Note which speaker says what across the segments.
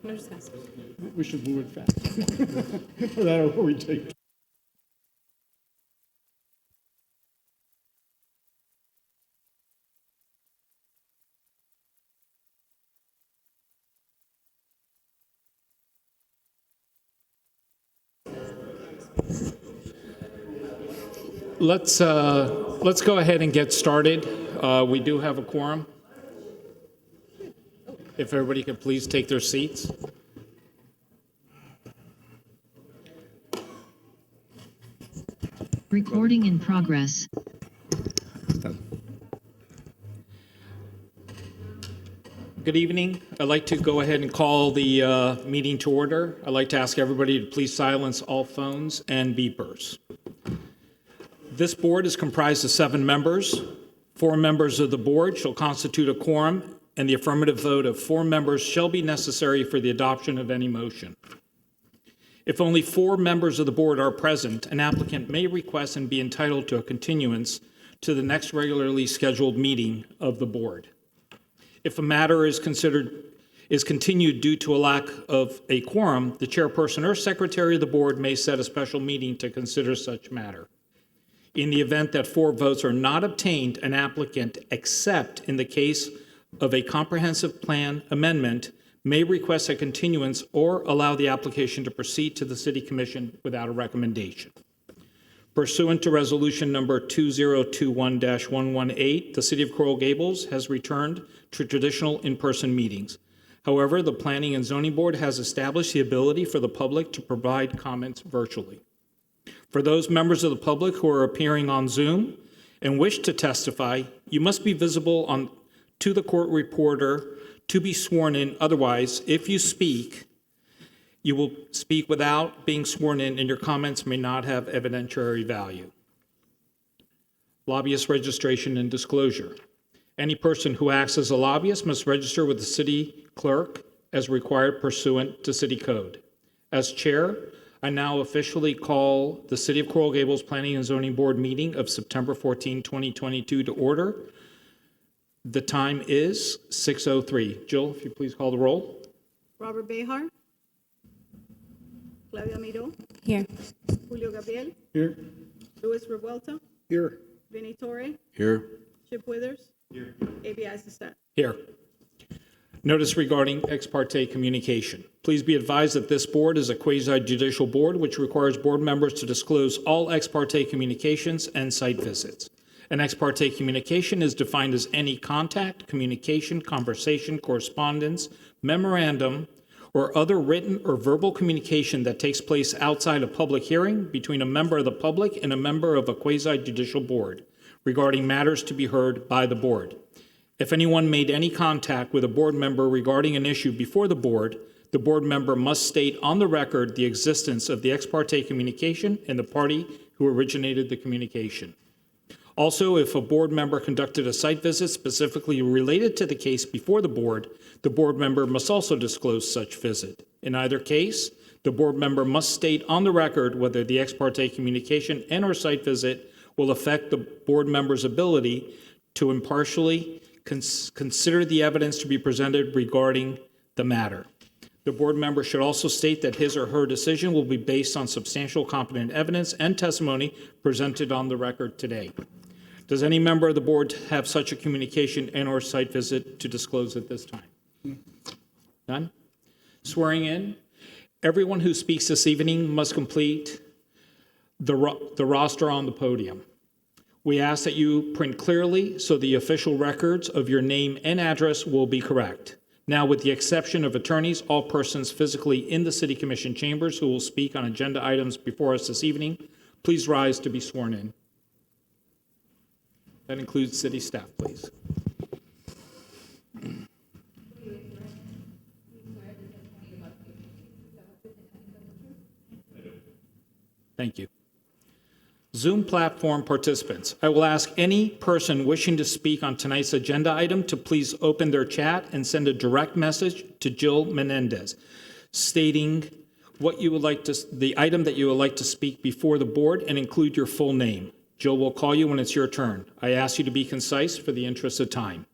Speaker 1: No discussing.
Speaker 2: We should move it fast. That'll we take.
Speaker 3: Let's go ahead and get started. We do have a quorum. If everybody could please take their seats.
Speaker 4: Recording in progress.
Speaker 3: Good evening. I'd like to go ahead and call the meeting to order. I'd like to ask everybody to please silence all phones and beepers. This board is comprised of 7 members. 4 members of the board shall constitute a quorum, and the affirmative vote of 4 members shall be necessary for the adoption of any motion. If only 4 members of the board are present, an applicant may request and be entitled to a continuance to the next regularly scheduled meeting of the board. If a matter is continued due to a lack of a quorum, the chairperson or secretary of the board may set a special meeting to consider such matter. In the event that 4 votes are not obtained, an applicant, except in the case of a comprehensive plan amendment, may request a continuance or allow the application to proceed to the City Commission without a recommendation. Pursuant to Resolution Number 2021-118, the City of Coral Gables has returned to traditional in-person meetings. However, the Planning and Zoning Board has established the ability for the public to provide comments virtually. For those members of the public who are appearing on Zoom and wish to testify, you must be visible to the court reporter to be sworn in. Otherwise, if you speak, you will speak without being sworn in, and your comments may not have evidentiary value. Lobbyist registration and disclosure. Any person who acts as a lobbyist must register with the city clerk as required pursuant to City Code. As chair, I now officially call the City of Coral Gables Planning and Zoning Board meeting of September 14, 2022 to order. The time is 6:03. Jill, if you please call the roll.
Speaker 5: Robert Behar. Claudia Miro.
Speaker 1: Here.
Speaker 5: Julio Gabriel.
Speaker 2: Here.
Speaker 5: Luis Revuelta.
Speaker 2: Here.
Speaker 5: Vinnie Torre.
Speaker 2: Here.
Speaker 5: Chip Withers. Here. A.B. Eisenstat.
Speaker 3: Here. Notice regarding ex parte communication. Please be advised that this board is a quasi-judicial board which requires board members to disclose all ex parte communications and site visits. An ex parte communication is defined as any contact, communication, conversation, correspondence, memorandum, or other written or verbal communication that takes place outside a public hearing between a member of the public and a member of a quasi-judicial board regarding matters to be heard by the board. If anyone made any contact with a board member regarding an issue before the board member must state on the record the existence of the ex parte communication and the party who originated the communication. Also, if a board member conducted a site visit specifically related to the case before the board member must also disclose such visit. In either case, the board member must state on the record whether the ex parte communication and or site visit will affect the board member's ability to impartially consider the evidence to be presented regarding the matter. The board member should also state that his or her decision will be based on substantial competent evidence and testimony presented on the record today. Does any member of the board have such a communication and or site visit to disclose at this time? None? Swearing in. Everyone who speaks this evening must complete the roster on the podium. We ask that you print clearly so the official records of your name and address will be correct. Now, with the exception of attorneys, all persons physically in the City Commission chambers who will speak on agenda items before us this evening, please rise to be sworn in. That includes city staff, please. Thank you. Zoom platform participants. I will ask any person wishing to speak on tonight's agenda item to please open their chat and send a direct message to Jill Menendez stating what you would like to, the item that you would like to speak before the board, and include your full name. Jill will call you when it's your turn. I ask you to be concise for the interest of time.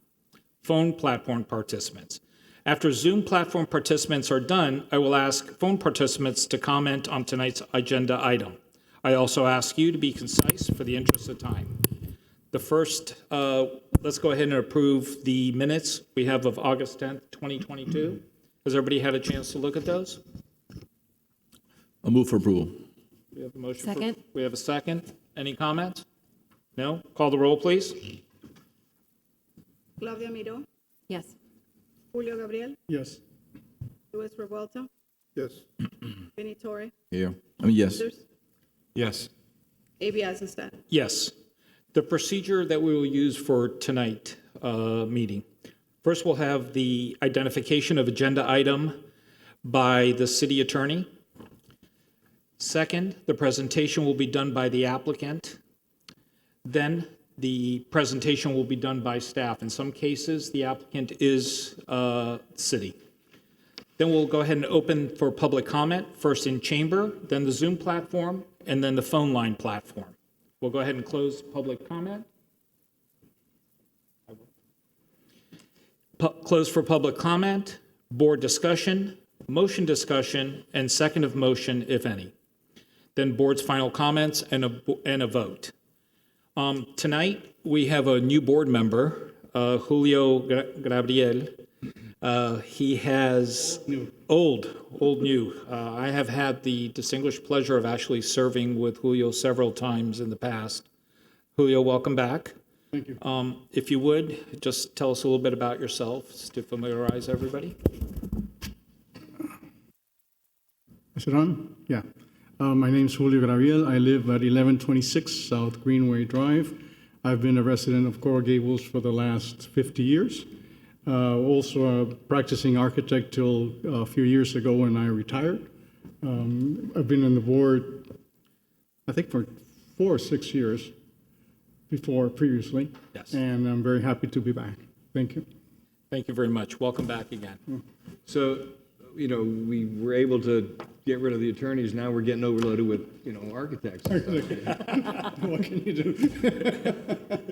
Speaker 3: Phone platform participants. After Zoom platform participants are done, I will ask phone participants to comment on tonight's agenda item. I also ask you to be concise for the interest of time. The first, let's go ahead and approve the minutes we have of August 10th, 2022. Has everybody had a chance to look at those?
Speaker 1: I'll move for approval.
Speaker 3: We have a motion.
Speaker 4: Second.
Speaker 3: We have a second. Any comments? No? Call the roll, please.
Speaker 5: Claudia Miró,
Speaker 4: Yes.
Speaker 5: Julio Gabriel,
Speaker 2: Yes.
Speaker 5: Luis Revuelta,
Speaker 2: Yes.
Speaker 5: Benny Torre,
Speaker 1: Here. Yes.
Speaker 5: Withers,
Speaker 2: Yes.
Speaker 5: A.B. Eisenstadt.
Speaker 3: Yes. The procedure that we will use for tonight meeting. First, we'll have the identification of agenda item by the city attorney. Second, the presentation will be done by the applicant. Then the presentation will be done by staff. In some cases, the applicant is city. Then we'll go ahead and open for public comment, first in chamber, then the Zoom platform, and then the phone line platform. We'll go ahead and close public comment. Close for public comment, board discussion, motion discussion, and second of motion, if any. Then board's final comments and a vote. Tonight, we have a new board member, Julio Gabriel. He has old new. I have had the distinguished pleasure of actually serving with Julio several times in the past. Julio, welcome back.
Speaker 2: Thank you.
Speaker 3: If you would, just tell us a little bit about yourself to familiarize everybody.
Speaker 2: Is it on? Yeah. My name is Julio Gabriel. I live at 1126 South Greenway Drive. I've been a resident of Coral Gables for the last 50 years. Also a practicing architect till a few years ago when I retired. I've been on the board, I think, for 4 or 6 years previously.
Speaker 3: Yes.
Speaker 2: And I'm very happy to be back. Thank you.
Speaker 3: Thank you very much. Welcome back again.
Speaker 6: So, we were able to get rid of the attorneys. Now we're getting overloaded with, architects. and stuff.
Speaker 2: What can you do?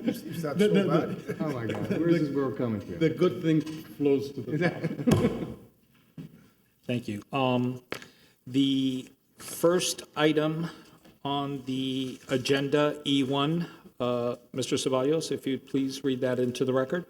Speaker 7: It's not so bad.
Speaker 6: Oh, my God. Where's this world coming to?
Speaker 2: The good thing flows to the top.
Speaker 3: Thank you. The first item on the agenda, E1, Mr. Ceballos, if you'd please read that into the record.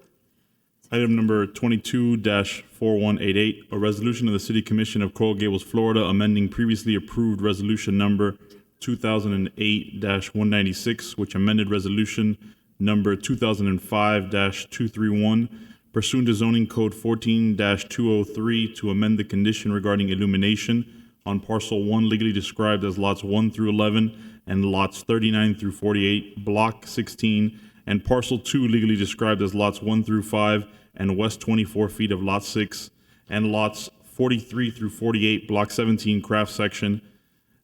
Speaker 8: Item number 22-4188, a resolution of the City Commission of Coral Gables, Florida, amending previously approved resolution number 2008-196, which amended resolution number 2005-231, pursuant to zoning code 14-203 to amend the condition regarding illumination on parcel 1 legally described as lots 1 through 11 and lots 39 through 48, block 16, and parcel 2 legally described as lots 1 through 5 and west 24 feet of lot 6, and lots 43 through 48, block 17, craft section,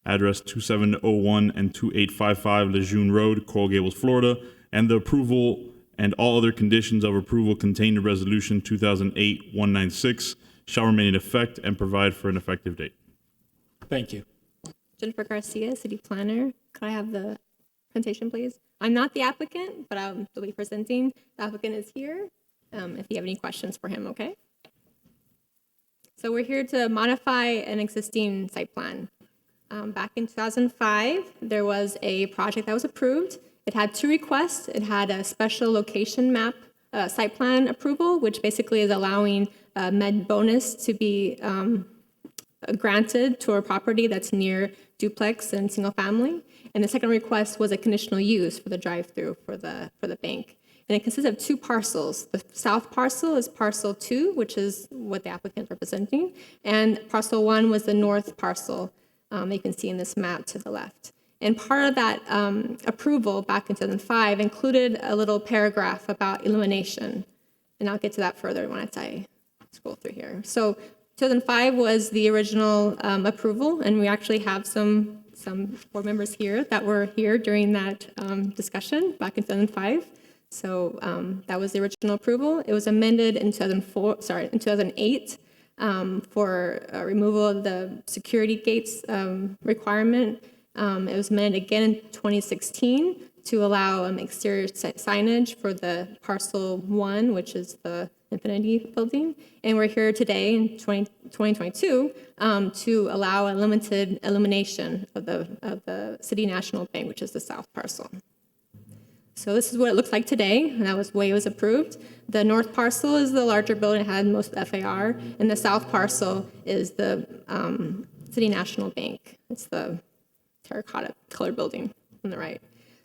Speaker 8: address 2701 and 2855 Lejeune Road, Coral Gables, Florida, and the approval and all other conditions of approval contained in resolution 2008-196 shall remain in effect and provide for an effective date.
Speaker 3: Thank you.
Speaker 4: Jennifer Garcia, City Planner. Could I have the presentation, please? I'm not the applicant, but I'll be presenting. The applicant is here. If you have any questions for him, okay? So we're here to modify an existing site plan. Back in 2005, there was a project that was approved. It had 2 requests. It had a special location map site plan approval, which basically is allowing med bonus to be granted to a property that's near duplex and single family. And the second request was a conditional use for the drive-through for the bank. And it consists of 2 parcels. The south parcel is parcel 2, which is what the applicant is representing. And parcel 1 was the north parcel you can see in this map to the left. And part of that approval back in 2005 included a little paragraph about illumination. And I'll get to that further once I scroll through here. So 2005 was the original approval, and we actually have some board members here that were here during that discussion back in 2005. So that was the original approval. It was amended in 2008 for removal of the security gates requirement. It was amended again in 2016 to allow exterior signage for the parcel 1, which is the Infinity building. And we're here today in 2022 to allow a limited illumination of the City National Bank, which is the south parcel. So this is what it looks like today, and that was the way it was approved. The north parcel is the larger building, it had most FAR, and the south parcel is the City National Bank. It's the terracotta colored building on the right.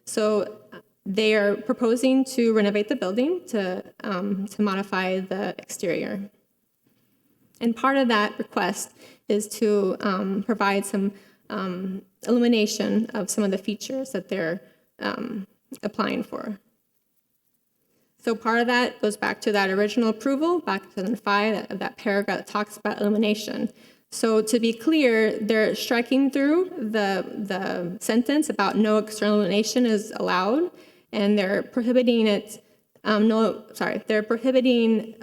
Speaker 4: So they are proposing to renovate the building to modify the exterior. And part of that request is to provide some illumination of some of the features that they're applying for. So part of that goes back to that original approval back in 2005, that paragraph that talks about illumination. So to be clear, they're striking through the sentence about no external illumination is allowed, and they're prohibiting it. They're prohibiting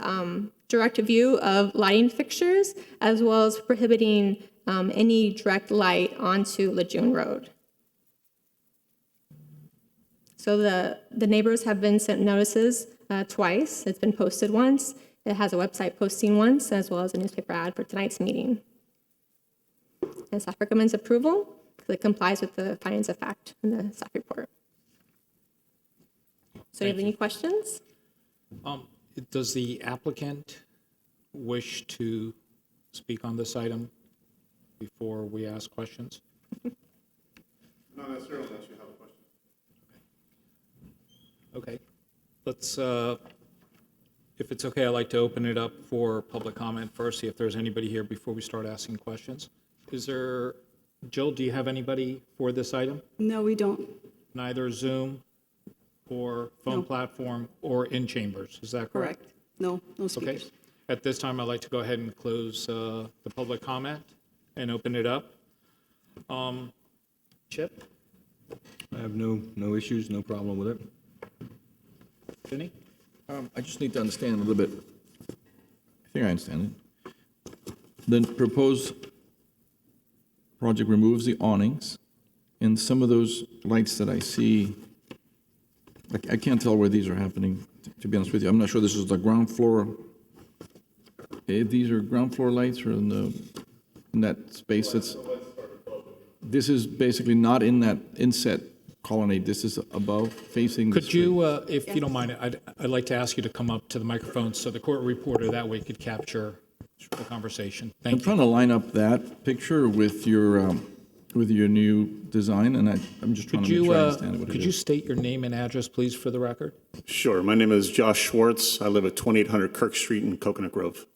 Speaker 4: direct view of lighting fixtures, as well as prohibiting any direct light onto Lejeune Road. So the neighbors have been sent notices twice. It's been posted once. It has a website posting once, as well as a newspaper ad for tonight's meeting. And staff recommends approval because it complies with the findings of fact in the staff report. So do you have any questions?
Speaker 3: Does the applicant wish to speak on this item before we ask questions?
Speaker 8: Not necessarily unless you have a question.
Speaker 3: Okay. Let's, if it's okay, I'd like to open it up for public comment first, see if there's anybody here before we start asking questions. Is there, Jill, do you have anybody for this item?
Speaker 5: No, we don't.
Speaker 3: Neither Zoom or phone
Speaker 5: No.
Speaker 3: platform or in chambers, is that correct?
Speaker 5: Correct. No
Speaker 3: Okay.
Speaker 5: speakers.
Speaker 3: At this time, I'd like to go ahead and close the public comment and open it up. Chip,
Speaker 6: I have no issues, no problem with it.
Speaker 3: Vinny?
Speaker 1: I just need to understand a little bit. I think I understand it. The proposed project removes the awnings, and some of those lights that I see, like, I can't tell where these are happening, to be honest with you. I'm not sure this is the ground floor. If these are ground floor lights or in that space that's, this is basically not in that inset colonnade. This is above, facing the
Speaker 3: Could
Speaker 1: street.
Speaker 3: you, if you don't mind, I'd like to ask you to come up to the microphone so the court reporter that way could capture the conversation.
Speaker 1: I'm
Speaker 3: Thank you.
Speaker 1: trying to line up that picture with your new design, and I'm just trying
Speaker 3: Could
Speaker 1: to make
Speaker 3: you,
Speaker 1: sure I understand what it
Speaker 3: could you
Speaker 1: is.
Speaker 3: state your name and address, please, for the record?
Speaker 9: Sure. My name is Josh Schwartz. I live at 2800 Kirk Street in Coconut Grove.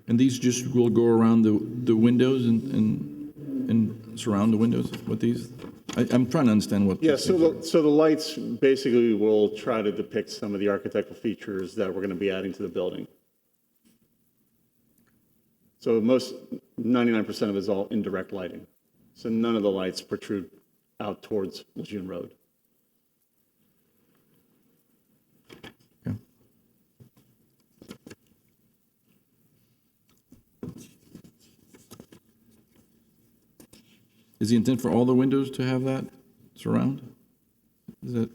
Speaker 1: And these just will go around the windows and surround the windows with these? I'm trying to understand what.
Speaker 9: Yeah,
Speaker 1: these
Speaker 9: so
Speaker 1: things are.
Speaker 9: so the lights basically will try to depict some of the architectural features that we're going to be adding to the building. So 99% of it is all indirect lighting. So none of the lights protrude out towards Lejeune Road.
Speaker 1: Okay. Is the intent for all the windows to have that surround? Is that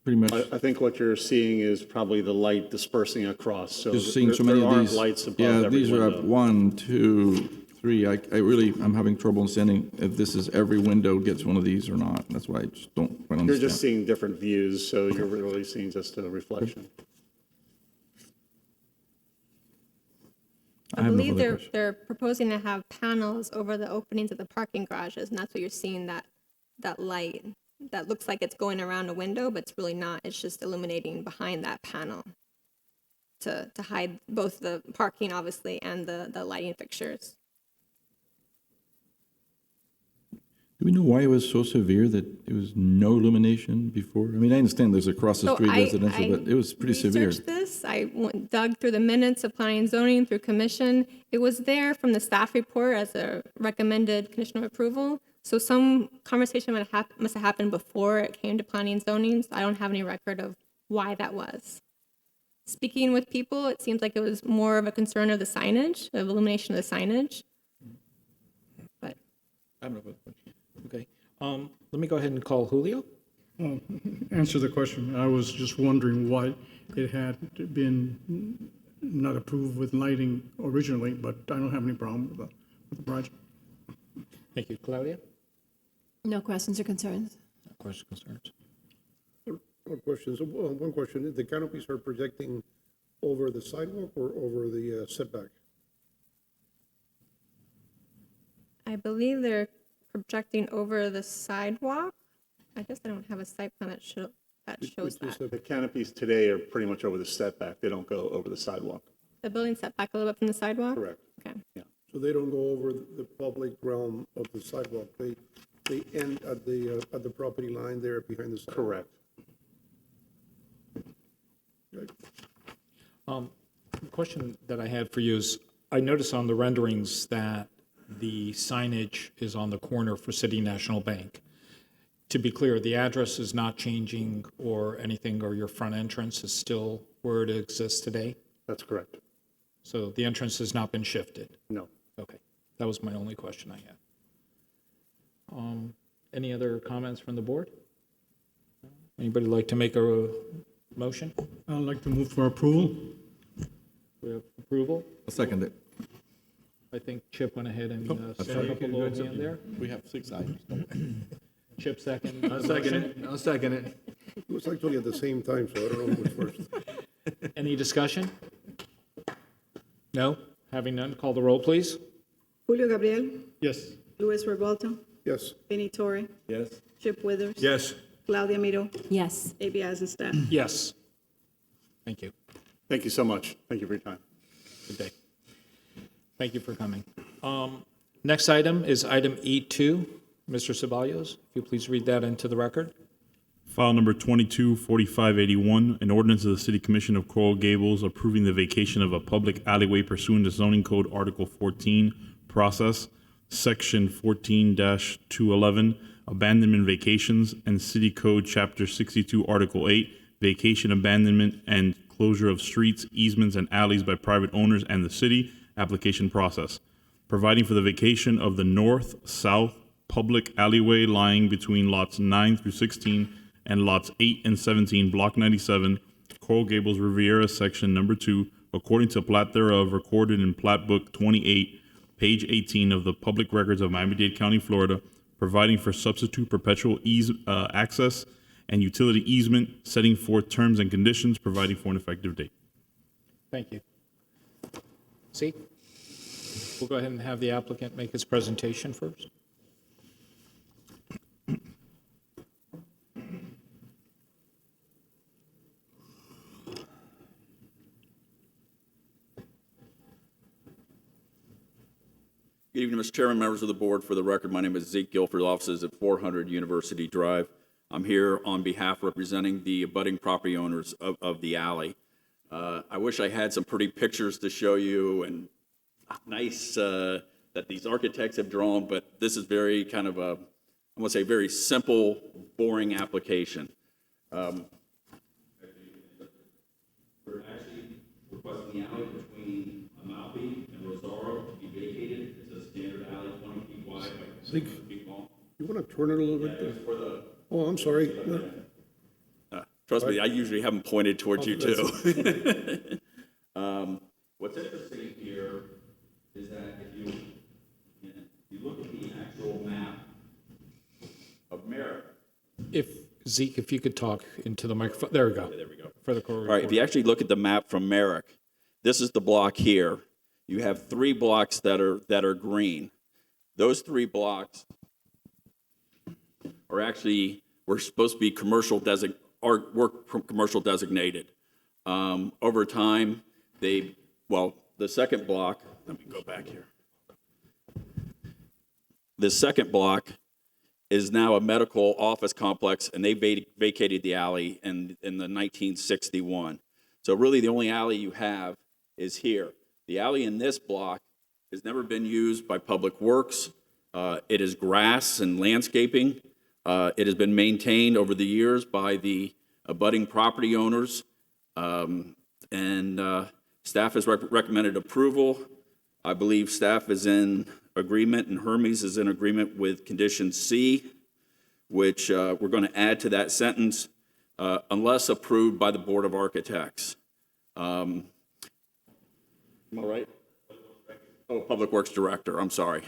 Speaker 1: pretty much,
Speaker 9: I think what you're seeing is probably the light dispersing across. So
Speaker 1: just seeing so many
Speaker 9: there
Speaker 1: of
Speaker 9: aren't
Speaker 1: these?
Speaker 9: lights above
Speaker 1: Yeah,
Speaker 9: every
Speaker 1: these are up
Speaker 9: window.
Speaker 1: 1, 2, 3. I'm having trouble understanding if this is every window gets one of these or not. That's why I just don't quite understand.
Speaker 9: You're just seeing different views, so you're really seeing just a reflection.
Speaker 1: I
Speaker 4: I
Speaker 1: have no
Speaker 4: believe
Speaker 1: further question.
Speaker 4: they're proposing to have panels over the openings of the parking garages, and that's what you're seeing, that light that looks like it's going around a window, but it's really not. It's just illuminating behind that panel to hide both the parking, obviously, and the lighting fixtures.
Speaker 1: Do we know why it was so severe that it was no illumination before? I mean, I understand there's across the
Speaker 4: So
Speaker 1: street residential, but it was pretty severe.
Speaker 4: researched this. I dug through the minutes of planning and zoning, through commission. It was there from the staff report as a recommended condition of approval. So some conversation must have happened before it came to planning and zoning. So I don't have any record of why that was. Speaking with people, it seems like it was more of a concern of the signage, of illumination of the signage.
Speaker 1: I have no further questions.
Speaker 3: Okay. Let me go ahead and call Julio.
Speaker 2: Answer the question. I was just wondering why it had been not approved with lighting originally, but I don't have any problem with the project.
Speaker 3: Thank you. Claudia?
Speaker 10: No questions or concerns?
Speaker 3: Questions, concerns?
Speaker 7: One question. So, one question. The canopies are projecting over the sidewalk or over the setback?
Speaker 4: I believe they're projecting over the sidewalk. I guess I don't have a site plan that shows
Speaker 7: Which is
Speaker 4: that.
Speaker 9: The canopies today are pretty much over the setback. They don't go over the sidewalk.
Speaker 4: The building setback a little bit from the sidewalk?
Speaker 9: Correct.
Speaker 4: Okay.
Speaker 7: So they don't go over the public realm of the sidewalk. They end at the property line there behind the sidewalk.
Speaker 9: Correct.
Speaker 3: The question that I had for you is, I noticed on the renderings that the signage is on the corner for City National Bank. To be clear, the address is not changing or anything, or your front entrance is still where it exists today?
Speaker 9: That's correct.
Speaker 3: So the entrance has not been shifted?
Speaker 9: No.
Speaker 3: Okay, that was my only question I had. Any other comments from the board? Anybody like to make a motion?
Speaker 2: I'd like to move for approval.
Speaker 3: We have approval?
Speaker 1: I'll second it.
Speaker 3: I think Chip went ahead and
Speaker 1: that's
Speaker 3: set
Speaker 1: right.
Speaker 3: up a little hand there.
Speaker 1: We have 6 items. don't we?
Speaker 3: Chip second.
Speaker 6: I'll second it. I'll second it.
Speaker 7: It was actually at the same time, so I don't know who was first.
Speaker 3: Any discussion? No? Having none, call the roll, please.
Speaker 5: Julio Gabriel,
Speaker 2: Yes.
Speaker 5: Luis Revuelto,
Speaker 7: Yes.
Speaker 5: Benny Torre,
Speaker 6: Yes.
Speaker 5: Chip Withers.
Speaker 6: Yes.
Speaker 5: Claudia Miro,
Speaker 10: Yes.
Speaker 5: AB Eisenstadt.
Speaker 3: Yes. Thank you.
Speaker 9: Thank you so much. Thank you for your time.
Speaker 3: Good day. Thank you for coming. Next item is item E2. Mr. Ceballos, if you please read that into the record.
Speaker 8: File number 224581, an ordinance of the City Commission of Coral Gables approving the vacation of a public alleyway pursuant to zoning code Article 14, process, Section 14-211, abandonment vacations, and City Code Chapter 62, Article 8, vacation, abandonment, and closure of streets, easements, and alleys by private owners and the city, application process, providing for the vacation of the north-south public alleyway lying between lots 9 through 16 and lots 8 and 17, Block 97, Coral Gables, Riviera, Section Number 2, according to plat thereof recorded in Plat Book 28, page 18 of the Public Records of Miami-Dade County, Florida, providing for substitute perpetual access and utility easement, setting forth terms and conditions, providing for an effective date.
Speaker 3: Thank you. See? We'll go ahead and have the applicant make his presentation first.
Speaker 11: Good evening, Mr. Chairman, members of the board. For the record, my name is Zeke Guilford, offices at 400 University Drive. I'm here on behalf representing the abutting property owners of the alley. I wish I had some pretty pictures to show you and nice that these architects have drawn, but this is very kind of a, I want to say, very simple, boring application. We're actually requesting the alley between Amalfi and Rosaro to be vacated. It's a standard alley, 20 feet wide by 6 feet long.
Speaker 7: You want to turn it a little bit?
Speaker 11: It's for the,
Speaker 7: Oh, I'm sorry.
Speaker 11: trust me, I usually have them pointed towards you too. What's interesting here is that if you look at the actual map of Merrick.
Speaker 3: If you could talk into the microphone. There we go.
Speaker 11: There we go.
Speaker 3: For the core
Speaker 11: All right, if you actually look at the map from Merrick, this is the block here. You have 3 blocks that are green. Those 3 blocks are actually, we're supposed to be commercial designated. Over time, the second block, let me go back here. The second block is now a medical office complex, and they vacated the alley in the 1961. So really, the only alley you have is here. The alley in this block has never been used by Public Works. It is grass and landscaping. It has been maintained over the years by the abutting property owners, and staff has recommended approval. I believe staff is in agreement, and Hermes is in agreement with condition C, which we're going to add to that sentence, unless approved by the Board of Architects. Am I right? Oh, Public Works Director, I'm sorry.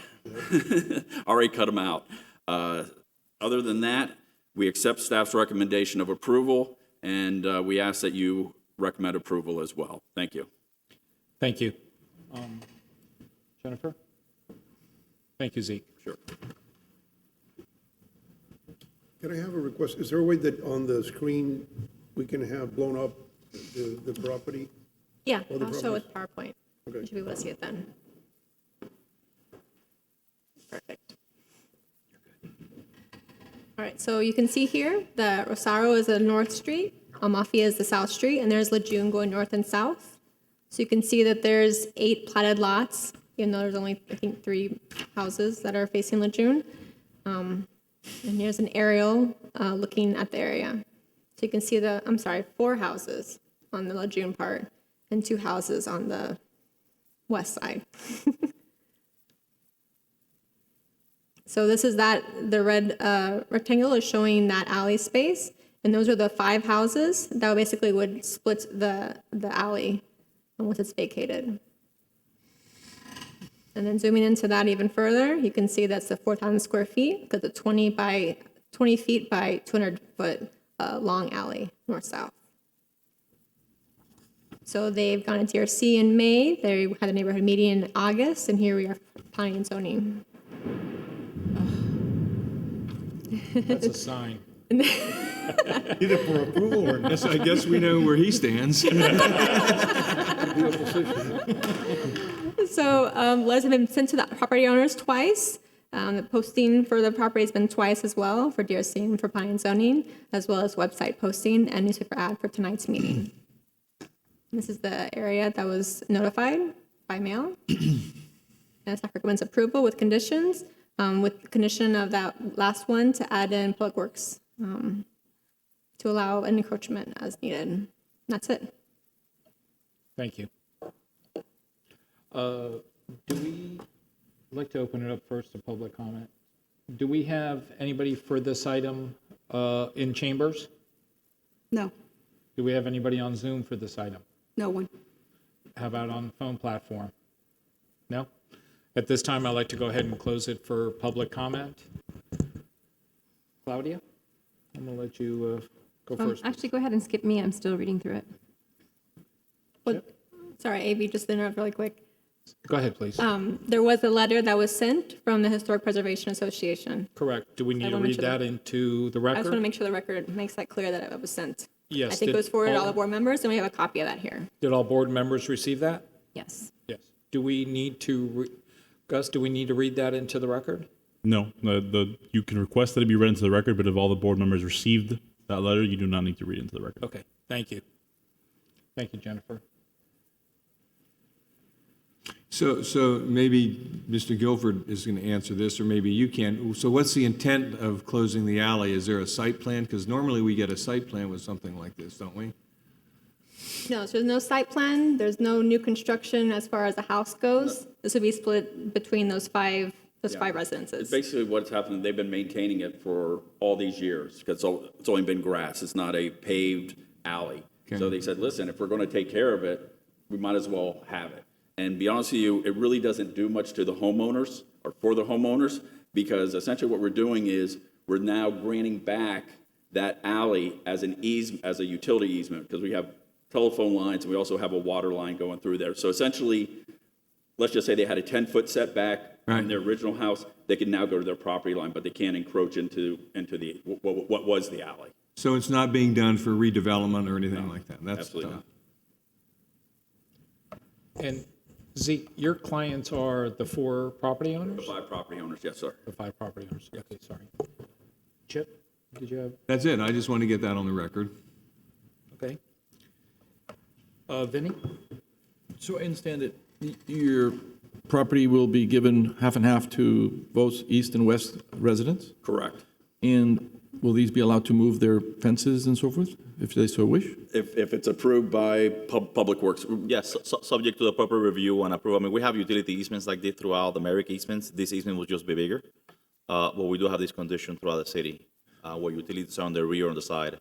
Speaker 11: Already cut them out. Other than that, we accept staff's recommendation of approval, and we ask that you recommend approval as well. Thank you.
Speaker 3: Thank you. Jennifer? Thank you, Zeke.
Speaker 11: Sure.
Speaker 7: Can I have a request? Is there a way that on the screen, we can have blown up the property?
Speaker 4: Yeah,
Speaker 7: All the
Speaker 4: I'll show
Speaker 7: properties?
Speaker 4: with PowerPoint.
Speaker 7: Okay.
Speaker 4: You should be able to see it then. Perfect. All right, so you can see here that Rosario is the north street, Amafia is the south street, and there's Lejeune going north and south. So you can see that there's 8 platted lots, even though there's only, I think, 3 houses that are facing Lejeune. And here's an aerial looking at the area. So you can see 4 houses on the Lejeune part and 2 houses on the west side. So this is the red rectangle is showing that alley space, and those are the 5 houses that basically would split the alley once it's vacated. And then zooming into that even further, you can see that's the 4,000 square feet, because it's 20 feet by 200 foot long alley, north-south. So they've gone to DRC in May, they had a neighborhood meeting in August, and here we are planning and zoning.
Speaker 3: That's a sign.
Speaker 6: Either for approval or not.
Speaker 1: I guess we know where he stands.
Speaker 4: So letters have been sent to the property owners twice. The posting for the property has been twice as well for DRC and for planning and zoning, as well as website posting and newspaper ad for tonight's meeting. This is the area that was notified by mail. And staff recommends approval with conditions, with condition of that last one to add in Public Works to allow an encroachment as needed. That's it.
Speaker 3: Thank you. Do we, I'd like to open it up first to public comment. Do we have anybody for this item in chambers?
Speaker 5: No,
Speaker 3: Do we have anybody on Zoom for this item?
Speaker 5: no one.
Speaker 3: How about on the phone platform? No? At this time, I'd like to go ahead and close it for public comment. Claudia, I'm going to let you go first.
Speaker 10: Actually, go ahead and skip me. I'm still reading through it.
Speaker 4: Sorry, AV, just to interrupt really quick.
Speaker 3: Go ahead, please.
Speaker 4: There was a letter that was sent from the Historic Preservation Association.
Speaker 3: Correct. Do we need to
Speaker 4: wanna make
Speaker 3: read
Speaker 4: sure
Speaker 3: that into the
Speaker 4: I just want to
Speaker 3: record?
Speaker 4: make sure the record makes that clear that it was sent.
Speaker 3: Yes.
Speaker 4: I think it was forwarded to all the board members, and we have a copy of that here.
Speaker 3: Did all board members receive that?
Speaker 10: Yes.
Speaker 3: Yes. Do we need to, Gus, do we need to read that into the record?
Speaker 8: No, you can request that it be read into the record, but if all the board members received that letter, you do not need to read it into the record.
Speaker 3: Okay, thank you. Thank you, Jennifer.
Speaker 6: So maybe Mr. Guilford is going to answer this, or maybe you can. So what's the intent of closing the alley? Is there a site plan? Because normally we get a site plan with something like this, don't we?
Speaker 4: No, so there's no site plan, there's no new construction as far as the house goes. This would be split between those five residences.
Speaker 11: Basically, what's happened, they've been maintaining it for all these years, because it's only been grass. It's not a paved alley.
Speaker 6: Okay.
Speaker 11: So they said, listen, if we're going to take care of it, we might as well have it. And to be honest with you, it really doesn't do much to the homeowners or for the homeowners, because essentially what we're doing is we're now granting back that alley as a utility easement, because we have telephone lines and we also have a water line going through there. So essentially, let's just say they had a 10-foot setback in their original house, they can now go to their property line, but they can't encroach into the what was the alley.
Speaker 6: So it's not being done for redevelopment or anything like that? That's
Speaker 11: Absolutely
Speaker 6: done.
Speaker 11: not.
Speaker 3: And Zeke, your clients are the 4 property owners?
Speaker 11: The 5 property owners, yes, sir.
Speaker 3: The 5 property owners, okay, sorry. Chip, did you have,
Speaker 6: That's it. I just want to get that on the record.
Speaker 3: okay. Vinnie?
Speaker 1: So I understand that your property will be given half and half to both east and west residents?
Speaker 11: Correct.
Speaker 1: And will these be allowed to move their fences and so forth, if they so wish?
Speaker 11: If it's approved by Public Works,
Speaker 12: Yes, subject to the proper review and approval. I mean, we have utility easements like this throughout the Merrick easements. This easement will just be bigger. But we do have this condition throughout the city, where utilities are on the rear or on the side.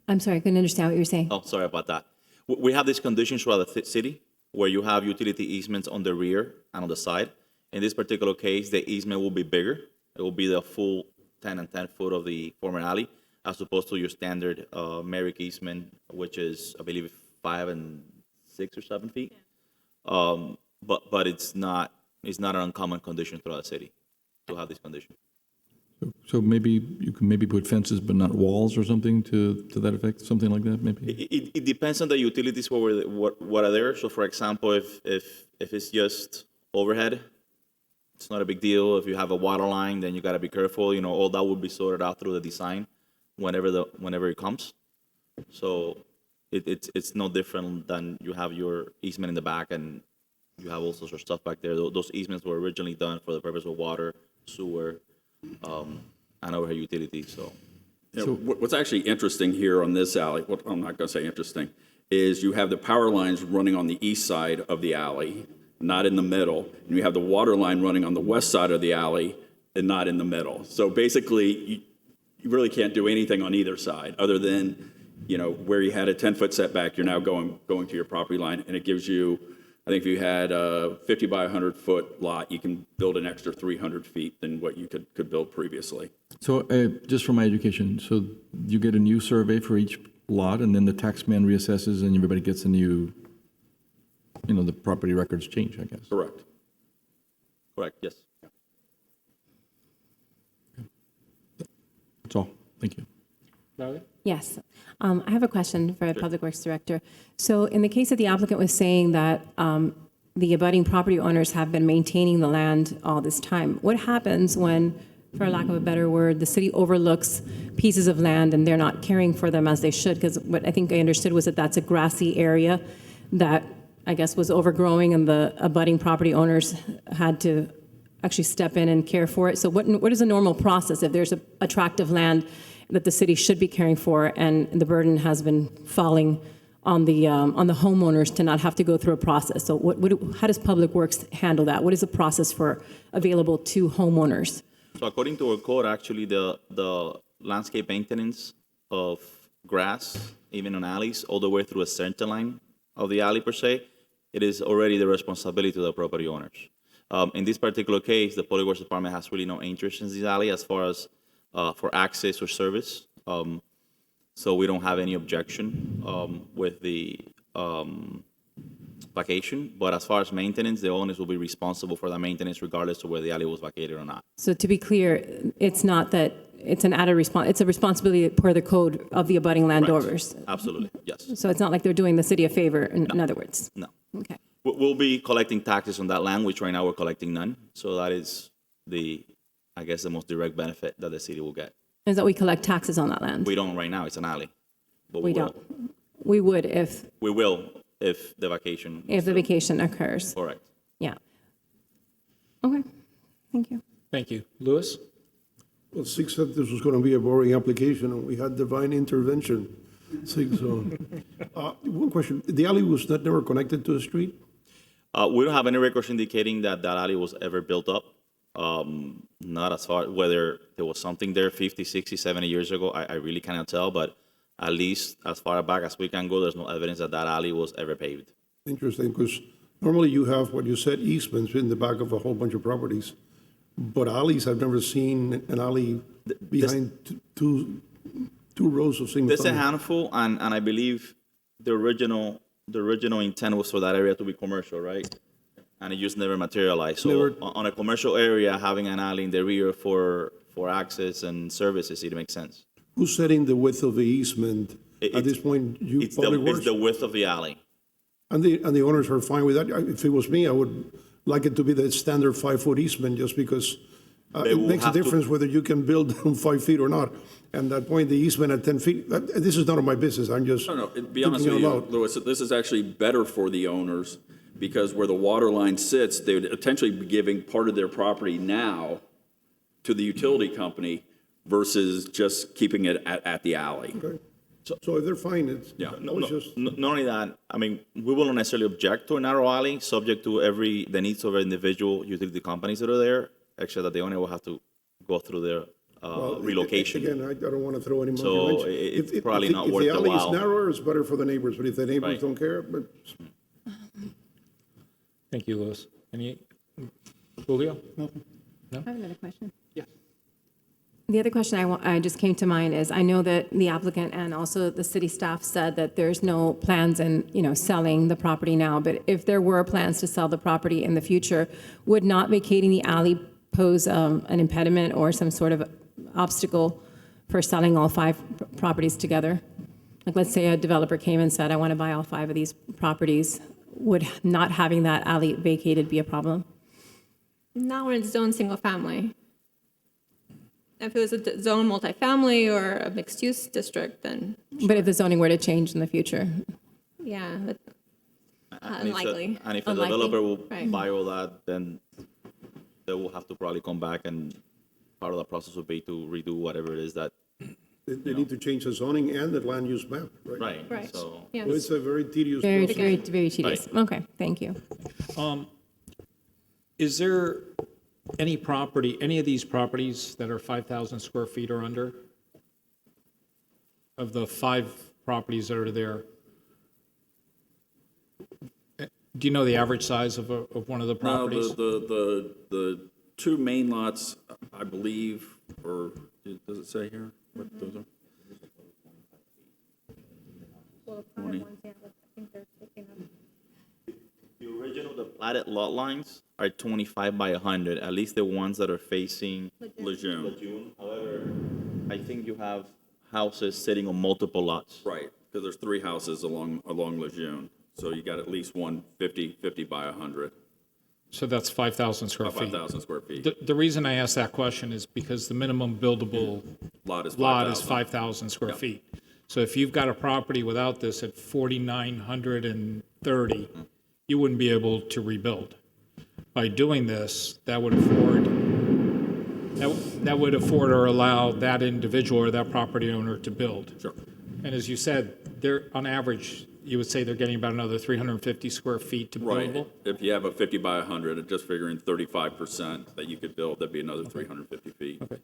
Speaker 10: I'm sorry, I couldn't understand what you were saying.
Speaker 12: Oh, sorry about that. We have these conditions throughout the city where you have utility easements on the rear and on the side. In this particular case, the easement will be bigger. It will be the full 10 and 10 foot of the former alley, as opposed to your standard Merrick easement, which is, I believe, 5 and 6 or 7 feet. But it's not an uncommon condition throughout the city to have this condition.
Speaker 1: So maybe you can maybe put fences but not walls or something to that effect, something like that, maybe?
Speaker 12: It depends on the utilities what are there. So, for example, if it's just overhead, it's not a big deal. If you have a water line, then you got to be careful. You know, all that will be sorted out through the design whenever it comes. So it's no different than you have your easement in the back and you have all sorts of stuff back there. Those easements were originally done for the purpose of water, sewer, and overhead utilities. So.
Speaker 11: You know, what's actually interesting here on this alley, what I'm not going to say interesting, is you have the power lines running on the east side of the alley, not in the middle, and you have the water line running on the west side of the alley and not in the middle. So basically, you really can't do anything on either side other than, you know, where you had a 10-foot setback, you're now going to your property line, and it gives you, I think if you had a 50 by 100-foot lot, you can build an extra 300 feet than what you could build previously.
Speaker 1: So just for my education, so you get a new survey for each lot, and then the tax man reassesses, and everybody gets a new, you know, the property records change, I guess.
Speaker 11: Correct.
Speaker 12: Correct, yes.
Speaker 1: That's all. Thank you.
Speaker 3: Valerie?
Speaker 10: Yes. I have a question for the Public Works Director. So in the case that the applicant was saying that the abutting property owners have been maintaining the land all this time, what happens when, for lack of a better word, the city overlooks pieces of land and they're not caring for them as they should? Because what I think I understood was that that's a grassy area that I guess was overgrowing and the abutting property owners had to actually step in and care for it. So what is a normal process if there's a tract of land that the city should be caring for, and the burden has been falling on the homeowners to not have to go through a process? So how does Public Works handle that? What is the process for available to homeowners?
Speaker 12: So according to our code, actually, the landscape maintenance of grass, even on alleys, all the way through a center line of the alley per se, it is already the responsibility of the property owners. In this particular case, the Public Works Department has really no interest in this alley as far as for access or service. So we don't have any objection with the vacation. But as far as maintenance, the owners will be responsible for the maintenance regardless of whether the alley was vacated or not.
Speaker 10: So to be clear, it's not that it's an added it's a responsibility per the code of the abutting landowners.
Speaker 12: Absolutely, yes.
Speaker 10: So it's not like they're doing the city a favor, in other words?
Speaker 12: No.
Speaker 10: Okay.
Speaker 12: We'll be collecting taxes on that land, which right now we're collecting none. So that is I guess, the most direct benefit that the city will get.
Speaker 10: Is that we collect taxes on that land?
Speaker 12: We don't right now, it's an alley. But
Speaker 10: We
Speaker 12: will.
Speaker 10: don't. We would if
Speaker 12: We will if the vacation.
Speaker 10: the vacation occurs.
Speaker 12: Correct.
Speaker 10: Yeah. Okay. Thank you.
Speaker 3: Thank you. Louis?
Speaker 7: Well, Six said this was going to be a boring application, and we had divine intervention. Six, one question, the alley was never connected to the street?
Speaker 12: We don't have any records indicating that alley was ever built up. Not as far whether there was something there 50, 60, 70 years ago, I really cannot tell, but at least as far back as we can go, there's no evidence that alley was ever paved.
Speaker 7: Interesting, because normally you have what you said, easements in the back of a whole bunch of properties, but alleys, I've never seen an alley behind two rows of single.
Speaker 12: There's a handful, and I believe the original intent was for that area to be commercial, right? And it just never materialized. So on a commercial area, having an alley in the rear for access and services, it makes sense.
Speaker 7: Who's setting the width of the easement? At this point,
Speaker 12: It's the width of the alley.
Speaker 7: And the owners are fine with that? If it was me, I would like it to be the standard 5-foot easement, just because it makes a difference whether you can build on 5 feet or not. And at that point, the easement at 10 feet, this is none of my business, I'm just.
Speaker 11: No, to be honest with you, Louis, this is actually better for the owners, because where the water line sits, they would potentially be giving part of their property now to the utility company, versus just keeping it at the alley.
Speaker 7: Okay. So if they're fine, it's,
Speaker 11: Yeah.
Speaker 7: I was just,
Speaker 12: Not only that, I mean, we wouldn't necessarily object to a narrow alley, subject to the needs of individual utility companies that are there, except that the owner will have to go through their relocation.
Speaker 7: again, I don't want to throw any monkey
Speaker 12: So
Speaker 7: wrench.
Speaker 12: it's probably not worth
Speaker 7: If
Speaker 12: the
Speaker 7: the alley is
Speaker 12: while.
Speaker 7: narrower, it's better for the neighbors, but if the neighbors
Speaker 12: Right.
Speaker 7: don't care, but
Speaker 3: Thank you, Louis. Any, Julio?
Speaker 10: I have another question.
Speaker 3: Yeah.
Speaker 10: The other question I just came to mind is, I know that the applicant and also the city staff said that there's no plans in, selling the property now, but if there were plans to sell the property in the future, would not vacating the alley pose an impediment or some sort of obstacle for selling all 5 properties together? Like, let's say a developer came and said, I want to buy all 5 of these properties. Would not having that alley vacated be a problem?
Speaker 4: Not when it's zoned single family. If it was a zone multifamily or a mixed-use district, then
Speaker 10: But if the zoning were to change in the future?
Speaker 4: yeah, but
Speaker 12: And if the-
Speaker 4: unlikely.
Speaker 12: And if the
Speaker 10: Unlikely.
Speaker 12: developer will
Speaker 4: Right.
Speaker 12: buy all that, then they will have to probably come back, and part of the process would be to redo whatever it is that,
Speaker 7: they need to change the zoning and the land use map, right?
Speaker 12: right?
Speaker 4: Right.
Speaker 12: So,
Speaker 4: Yeah.
Speaker 7: So it's a very tedious
Speaker 10: Very,
Speaker 7: process.
Speaker 10: very, very tedious. Okay, thank you.
Speaker 3: Is there any property, any of these properties that are 5,000 square feet or under? Of the 5 properties that are there? Do you know the average size of one of the
Speaker 11: No,
Speaker 3: properties?
Speaker 11: the 2 main lots, I believe, or, does it say here what those are? 20.
Speaker 12: the original, the platted lot lines are 25 by 100, at least the ones that are facing
Speaker 11: Lejeune.
Speaker 12: Lejeune. However, I think you have houses sitting on multiple lots.
Speaker 11: Right, because there's 3 houses along Lejeune. So you got at least one 50 by 100,
Speaker 3: So that's 5,000 square
Speaker 11: about
Speaker 3: feet.
Speaker 11: 5,000 square feet.
Speaker 3: The reason I asked that question is because the minimum buildable
Speaker 11: Lot is
Speaker 3: lot is
Speaker 11: 5,000.
Speaker 3: 5,000 square feet. So if you've got a property without this at 4,930, you wouldn't be able to rebuild. By doing this, that would afford or allow that individual or that property owner to build.
Speaker 11: Sure.
Speaker 3: And as you said, they're, on average, you would say they're getting about another 350 square feet to
Speaker 11: Right.
Speaker 3: buildable?
Speaker 11: If you have a 50 by 100, and just figuring 35% that you could build, that'd be another 350 feet.
Speaker 3: Okay.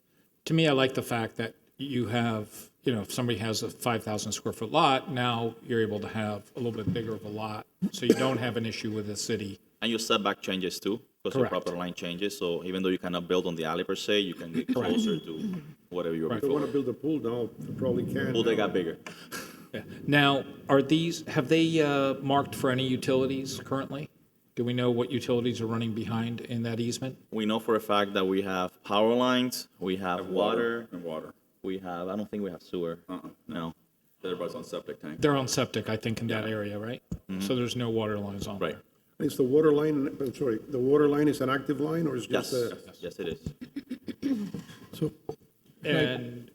Speaker 3: To me, I like the fact that you have, if somebody has a 5,000 square foot lot, now you're able to have a little bit bigger of a lot, so you don't have an issue with the city.
Speaker 12: And your setback changes too, because your
Speaker 3: Correct.
Speaker 12: property line changes. So even though you cannot build on the alley per se, you can get closer to whatever you were
Speaker 7: If they want to
Speaker 12: before.
Speaker 7: build a pool now, they probably can.
Speaker 12: Well, they got bigger.
Speaker 3: Yeah. Now, have they marked for any utilities currently? Do we know what utilities are running behind in that easement?
Speaker 12: We know for a fact that we have power lines, we have water,
Speaker 11: And water.
Speaker 12: we have, I don't think we have sewer. No,
Speaker 11: Everybody's on septic tank.
Speaker 3: They're on septic, I think, in that area, right? So there's no water lines on
Speaker 12: right.
Speaker 3: there.
Speaker 7: Is the water line, I'm sorry, the water line is an active line or is
Speaker 12: Yes,
Speaker 7: just a?
Speaker 12: yes, it is.
Speaker 1: So,
Speaker 3: And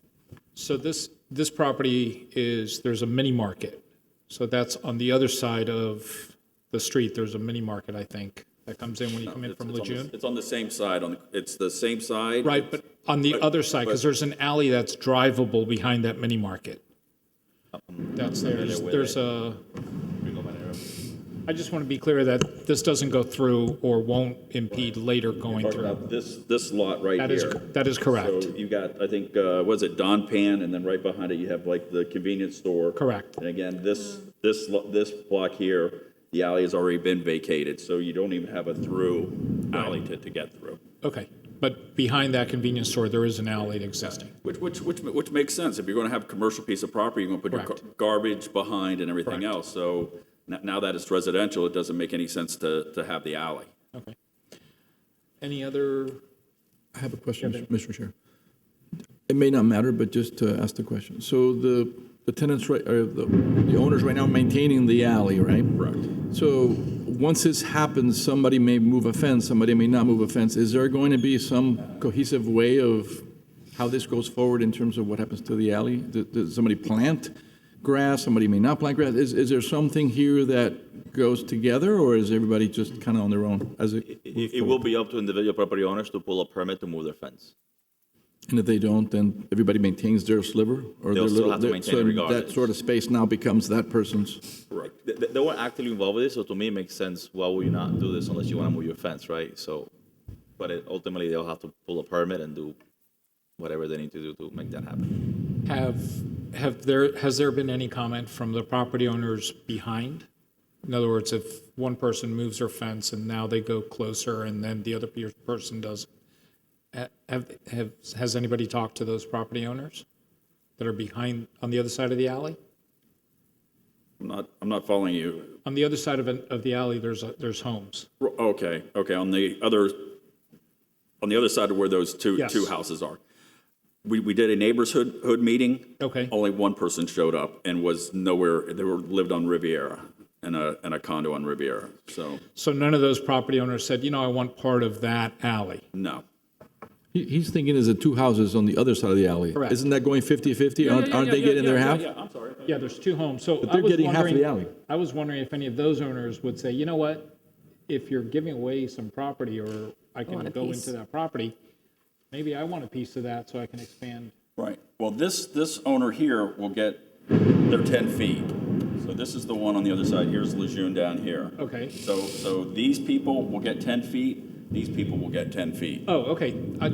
Speaker 3: so this property there's a mini market. So that's on the other side of the street. There's a mini market, I think, that comes in when you come in from Lejeune.
Speaker 11: It's on the same side, it's the same side.
Speaker 3: Right, but on the other side, because there's an alley that's drivable behind that mini market. That's there. There's a, I just want to be clear that this doesn't go through or won't impede later going
Speaker 11: Talking
Speaker 3: through.
Speaker 11: about this lot right
Speaker 3: That
Speaker 11: here.
Speaker 3: is correct.
Speaker 11: So you got, I think, was it Don Pan, and then right behind it, you have like the convenience store.
Speaker 3: Correct.
Speaker 11: And again, this block here, the alley has already been vacated, so you don't even have a through alley to get through.
Speaker 3: Okay, but behind that convenience store, there is an alley existing.
Speaker 11: Which makes sense. If you're going to have a commercial piece of property, you're going to put your
Speaker 3: Correct.
Speaker 11: garbage behind and everything
Speaker 3: Correct.
Speaker 11: else. So now that it's residential, it doesn't make any sense to have the alley.
Speaker 3: Okay. Any other,
Speaker 1: I have a question, Mr. Chair. It may not matter, but just to ask the question. So the tenants, right, or the owners right now maintaining the alley, right?
Speaker 11: Correct.
Speaker 1: So once this happens, somebody may move a fence, somebody may not move a fence. Is there going to be some cohesive way of how this goes forward in terms of what happens to the alley? Does somebody plant grass, somebody may not plant grass? Is there something here that goes together, or is everybody just kind of on their own as it moves
Speaker 12: It will be up to individual property owners to pull a permit to move their fence.
Speaker 1: And if they don't, then everybody maintains their sliver? Or
Speaker 12: They'll
Speaker 1: their
Speaker 12: still
Speaker 1: little-
Speaker 12: have to maintain it
Speaker 1: so
Speaker 12: regardless.
Speaker 1: that sort of space now becomes that person's?
Speaker 12: Right. They weren't actively involved with this, so to me, it makes sense. Why would you not do this unless you want to move your fence, right? So, but ultimately, they'll have to pull a permit and do whatever they need to do to make that happen.
Speaker 3: Has there been any comment from the property owners behind? In other words, if one person moves their fence and now they go closer and then the other person does, has anybody talked to those property owners that are behind, on the other side of the alley?
Speaker 11: I'm not following you.
Speaker 3: On the other side of the alley, there's homes.
Speaker 11: Okay, on the other side of where those two
Speaker 3: Yes.
Speaker 11: houses are. We did a neighborhood meeting.
Speaker 3: Okay.
Speaker 11: Only one person showed up and was nowhere, lived on Riviera, in a condo on Riviera, so,
Speaker 3: So none of those property owners said, I want part of that alley.
Speaker 11: no.
Speaker 1: He's thinking there's the two houses on the other side of the alley.
Speaker 3: Correct.
Speaker 1: Isn't that going 50/50? Aren't they getting their half?
Speaker 3: I'm sorry. Yeah, there's two homes, so
Speaker 1: But
Speaker 3: I
Speaker 1: they're
Speaker 3: was
Speaker 1: getting half of
Speaker 3: wondering,
Speaker 1: the alley.
Speaker 3: I was wondering if any of those owners would say, you know what? If you're giving away some property, or I can
Speaker 10: want a
Speaker 3: go
Speaker 10: piece.
Speaker 3: into that property, maybe I want a piece of that so I can expand.
Speaker 11: Right. Well, this owner here will get their 10 feet. So this is the one on the other side. Here's Lejeune down here.
Speaker 3: Okay.
Speaker 11: So these people will get 10 feet. These people will get 10 feet.
Speaker 3: Oh, okay,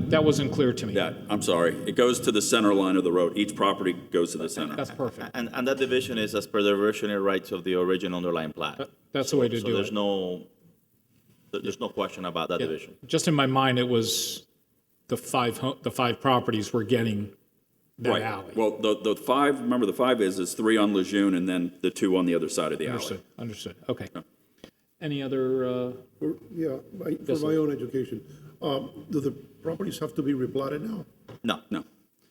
Speaker 3: that wasn't clear to me.
Speaker 11: Yeah, I'm sorry. It goes to the center line of the road. Each property goes to the center.
Speaker 3: That's perfect.
Speaker 12: And that division is as per the reversionary rights of the original underlying plat.
Speaker 3: That's the way to
Speaker 12: So
Speaker 3: do
Speaker 12: there's
Speaker 3: it.
Speaker 12: there's no question about that
Speaker 3: Yeah.
Speaker 12: division.
Speaker 3: Just in my mind, it was the five properties were getting that
Speaker 11: Right.
Speaker 3: alley.
Speaker 11: Well, the five, remember the five is three on Lejeune and then the two on the other side of the alley.
Speaker 3: Understood, okay. Any other,
Speaker 7: Yeah, for my own education, do the properties have to be replatted now?
Speaker 12: No.
Speaker 11: No.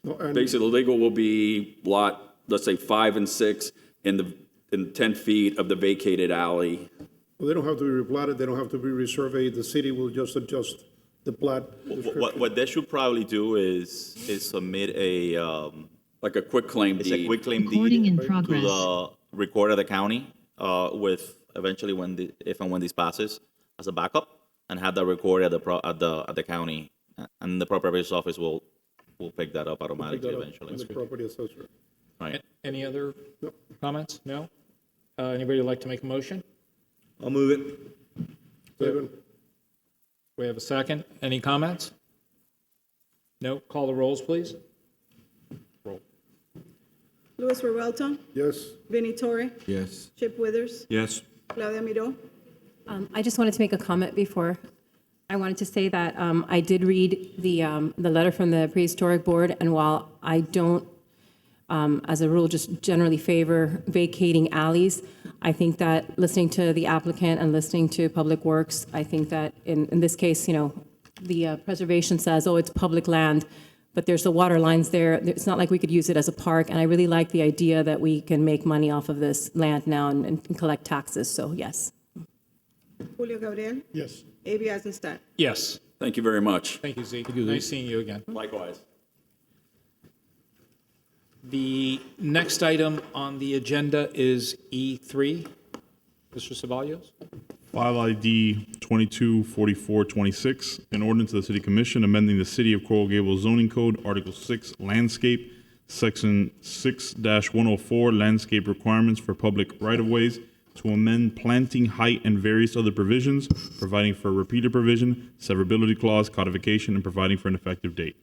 Speaker 7: No, and-
Speaker 11: Basically, the legal will be lot, let's say 5 and 6 in 10 feet of the vacated alley.
Speaker 7: Well, they don't have to be replatted, they don't have to be resurveyed, the city will just adjust the plat description.
Speaker 12: What they should probably do is submit
Speaker 11: Like a quick claim
Speaker 12: it's a
Speaker 11: deed.
Speaker 12: quick claim
Speaker 13: Recording
Speaker 12: deed
Speaker 13: in
Speaker 12: to
Speaker 13: progress.
Speaker 12: the recorder of the county with eventually if and when this passes as a backup, and have that recorded at the county, and the property office will pick that up automatically eventually.
Speaker 7: The property assessor.
Speaker 12: Right.
Speaker 3: any other comments? No? Anybody like to make a motion?
Speaker 6: I'll move it.
Speaker 7: Second.
Speaker 3: We have a second. Any comments? No? Call the rolls, please. Roll.
Speaker 5: Luis Revuelta,
Speaker 7: Yes.
Speaker 5: Vinnie Torre,
Speaker 1: Yes.
Speaker 5: Chip Withers,
Speaker 6: Yes.
Speaker 5: Claudia Miro.
Speaker 10: I just wanted to make a comment before. I wanted to say that I did read the letter from the prehistoric board, and while I don't, as a rule, just generally favor vacating alleys, I think that listening to the applicant and listening to Public Works, I think that in this case, the preservation says, oh, it's public land, but there's the water lines there. It's not like we could use it as a park, and I really like the idea that we can make money off of this land now and collect taxes, so yes.
Speaker 5: Julio Gabriel,
Speaker 7: Yes.
Speaker 5: Avi Eisenstadt.
Speaker 3: Yes.
Speaker 11: Thank you very much.
Speaker 3: Thank you, Zeke. Nice seeing you again.
Speaker 11: Likewise.
Speaker 3: The next item on the agenda is E3. Mr. Ceballos?
Speaker 8: File ID 224426, an ordinance of the City Commission amending the City of Coral Gables zoning code, Article 6, Landscape, Section 6-104, Landscape Requirements for Public Right-of-Ways, to amend planting height and various other provisions, providing for a repeater provision, severability clause, codification, and providing for an effective date.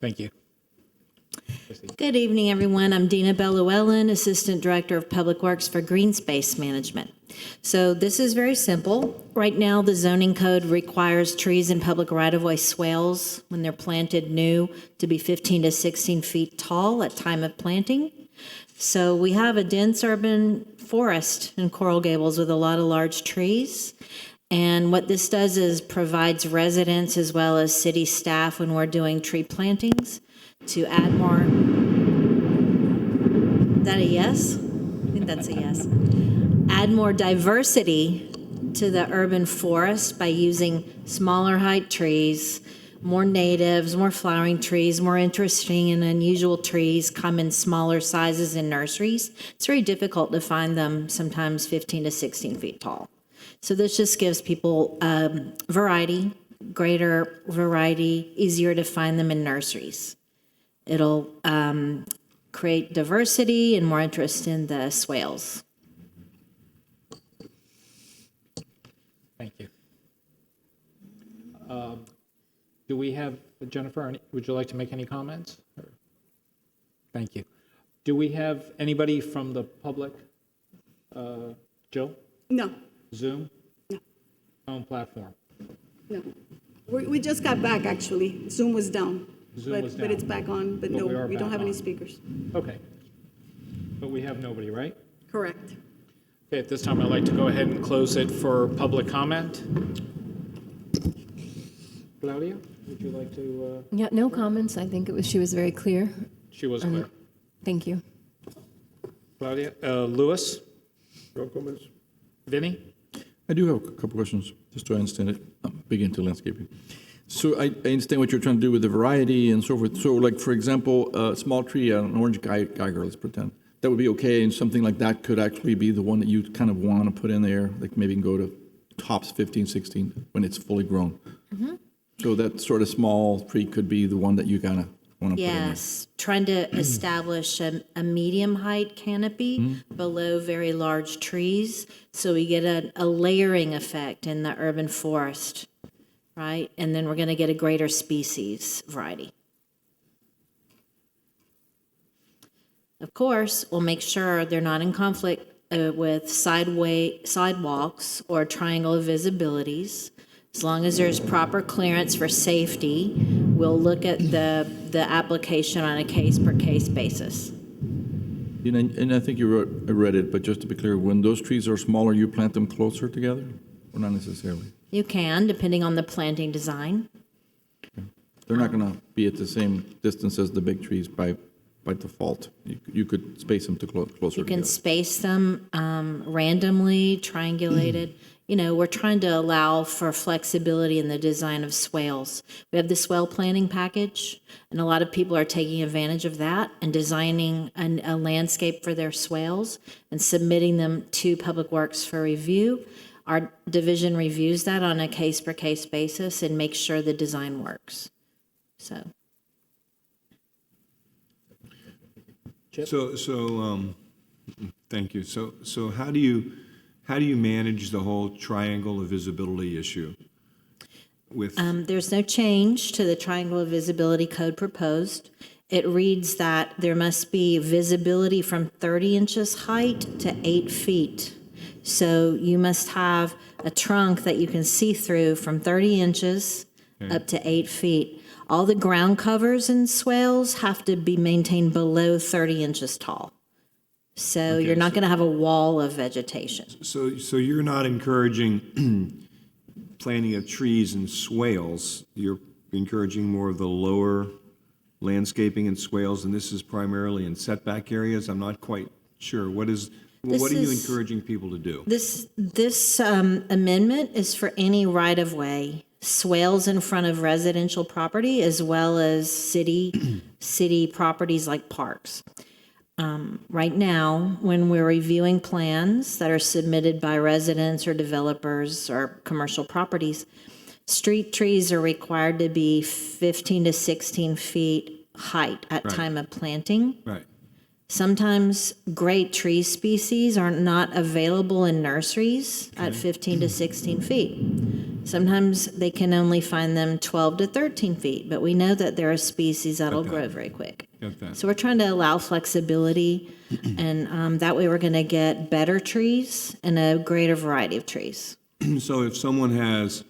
Speaker 3: Thank you.
Speaker 13: Good evening, everyone. I'm Dina Belluellen, Assistant Director of Public Works for Green Space Management. So this is very simple. Right now, the zoning code requires trees in public right-of-way swales when they're planted new to be 15 to 16 feet tall at time of planting. So we have a dense urban forest in Coral Gables with a lot of large trees. And what this does is provides residents as well as city staff when we're doing tree plantings to add more. Is that a yes? I think that's a yes. Add more diversity to the urban forest by using smaller height trees, more natives, more flowering trees, more interesting and unusual trees come in smaller sizes in nurseries. It's very difficult to find them, sometimes 15 to 16 feet tall. So this just gives people variety, greater variety, easier to find them in nurseries. It'll create diversity and more interest in the swales.
Speaker 3: Thank you. Do we have, Jennifer, would you like to make any comments? Thank you. Do we have anybody from the public? Jill?
Speaker 5: No,
Speaker 3: Zoom?
Speaker 5: No.
Speaker 3: Phone platform?
Speaker 5: no. We just got back, actually. Zoom was down.
Speaker 3: Zoom was
Speaker 5: But it's
Speaker 3: down.
Speaker 5: back on, but
Speaker 3: But
Speaker 5: no,
Speaker 3: we are
Speaker 5: we don't
Speaker 3: back
Speaker 5: have any
Speaker 3: on.
Speaker 5: speakers.
Speaker 3: Okay. But we have nobody, right?
Speaker 5: Correct.
Speaker 3: Okay, at this time, I'd like to go ahead and close it for public comment. Claudia, would you like to,
Speaker 10: Yeah, no comments. I think she was very clear.
Speaker 3: she was clear.
Speaker 10: Thank you.
Speaker 3: Claudia, Louis,
Speaker 7: No comments?
Speaker 3: Vinny?
Speaker 1: I do have a couple questions, just to understand it. I'm big into landscaping. So I understand what you're trying to do with the variety and so forth. So like, for example, a small tree, an orange geiger, let's pretend, that would be okay, and something like that could actually be the one that you kind of want to put in there, like maybe go to tops 15, 16, when it's fully grown. So that sort of small tree could be the one that you kind of want to put in there.
Speaker 13: Yes, trying to establish a medium height canopy below very large trees, so we get a layering effect in the urban forest, right? And then we're going to get a greater species variety. Of course, we'll make sure they're not in conflict with sidewalks or triangle visibilities. As long as there's proper clearance for safety, we'll look at the application on a case-per-case basis.
Speaker 1: And I think I read it, but just to be clear, when those trees are smaller, you plant them closer together, or not necessarily?
Speaker 13: You can, depending on the planting design.
Speaker 1: They're not going to be at the same distance as the big trees by default. You could space them to closer
Speaker 13: You can
Speaker 1: together.
Speaker 13: space them randomly, triangulated. You know, we're trying to allow for flexibility in the design of swales. We have the swale planning package, and a lot of people are taking advantage of that and designing a landscape for their swales and submitting them to Public Works for review. Our division reviews that on a case-per-case basis and makes sure the design works. So.
Speaker 6: Thank you. So how do you manage the whole triangle of visibility issue? With
Speaker 13: There's no change to the triangle of visibility code proposed. It reads that there must be visibility from 30 inches height to 8 feet. So you must have a trunk that you can see through from 30 inches up to 8 feet. All the ground covers in swales have to be maintained below 30 inches tall. So you're not going to have a wall of vegetation.
Speaker 6: So you're not encouraging planting of trees and swales. You're encouraging more of the lower landscaping and swales, and this is primarily in setback areas. I'm not quite sure. What are you encouraging people to do?
Speaker 13: This amendment is for any right-of-way, swales in front of residential property, as well as city properties like parks. Right now, when we're reviewing plans that are submitted by residents or developers or commercial properties, street trees are required to be 15 to 16 feet height at time of planting.
Speaker 6: Right.
Speaker 13: Sometimes great tree species are not available in nurseries at 15 to 16 feet. Sometimes they can only find them 12 to 13 feet, but we know that there are species that'll grow very quick.
Speaker 6: Got that.
Speaker 13: So we're trying to allow flexibility, and that way we're going to get better trees and a greater variety of trees.
Speaker 6: So if someone has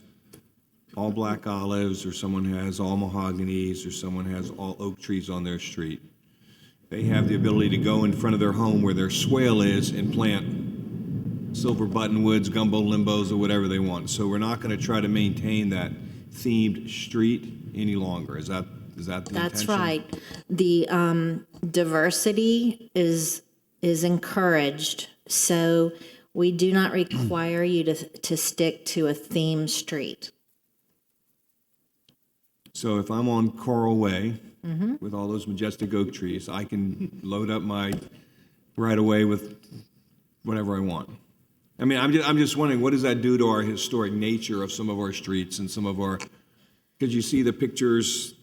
Speaker 6: all black olives, or someone has all mahoganies, or someone has all oak trees on their street, they have the ability to go in front of their home where their swale is and plant silver buttonwoods, gumbo limbos, or whatever they want. So we're not going to try to maintain that themed street any longer. Is that the intention?
Speaker 13: That's right. The diversity is encouraged, so we do not require you to stick to a theme street.
Speaker 6: So if I'm on Coral Way with all those majestic oak trees, I can load up my right-of-way with whatever I want. I mean, I'm just wondering, what does that do to our historic nature of some of our streets and some of our because you see the pictures.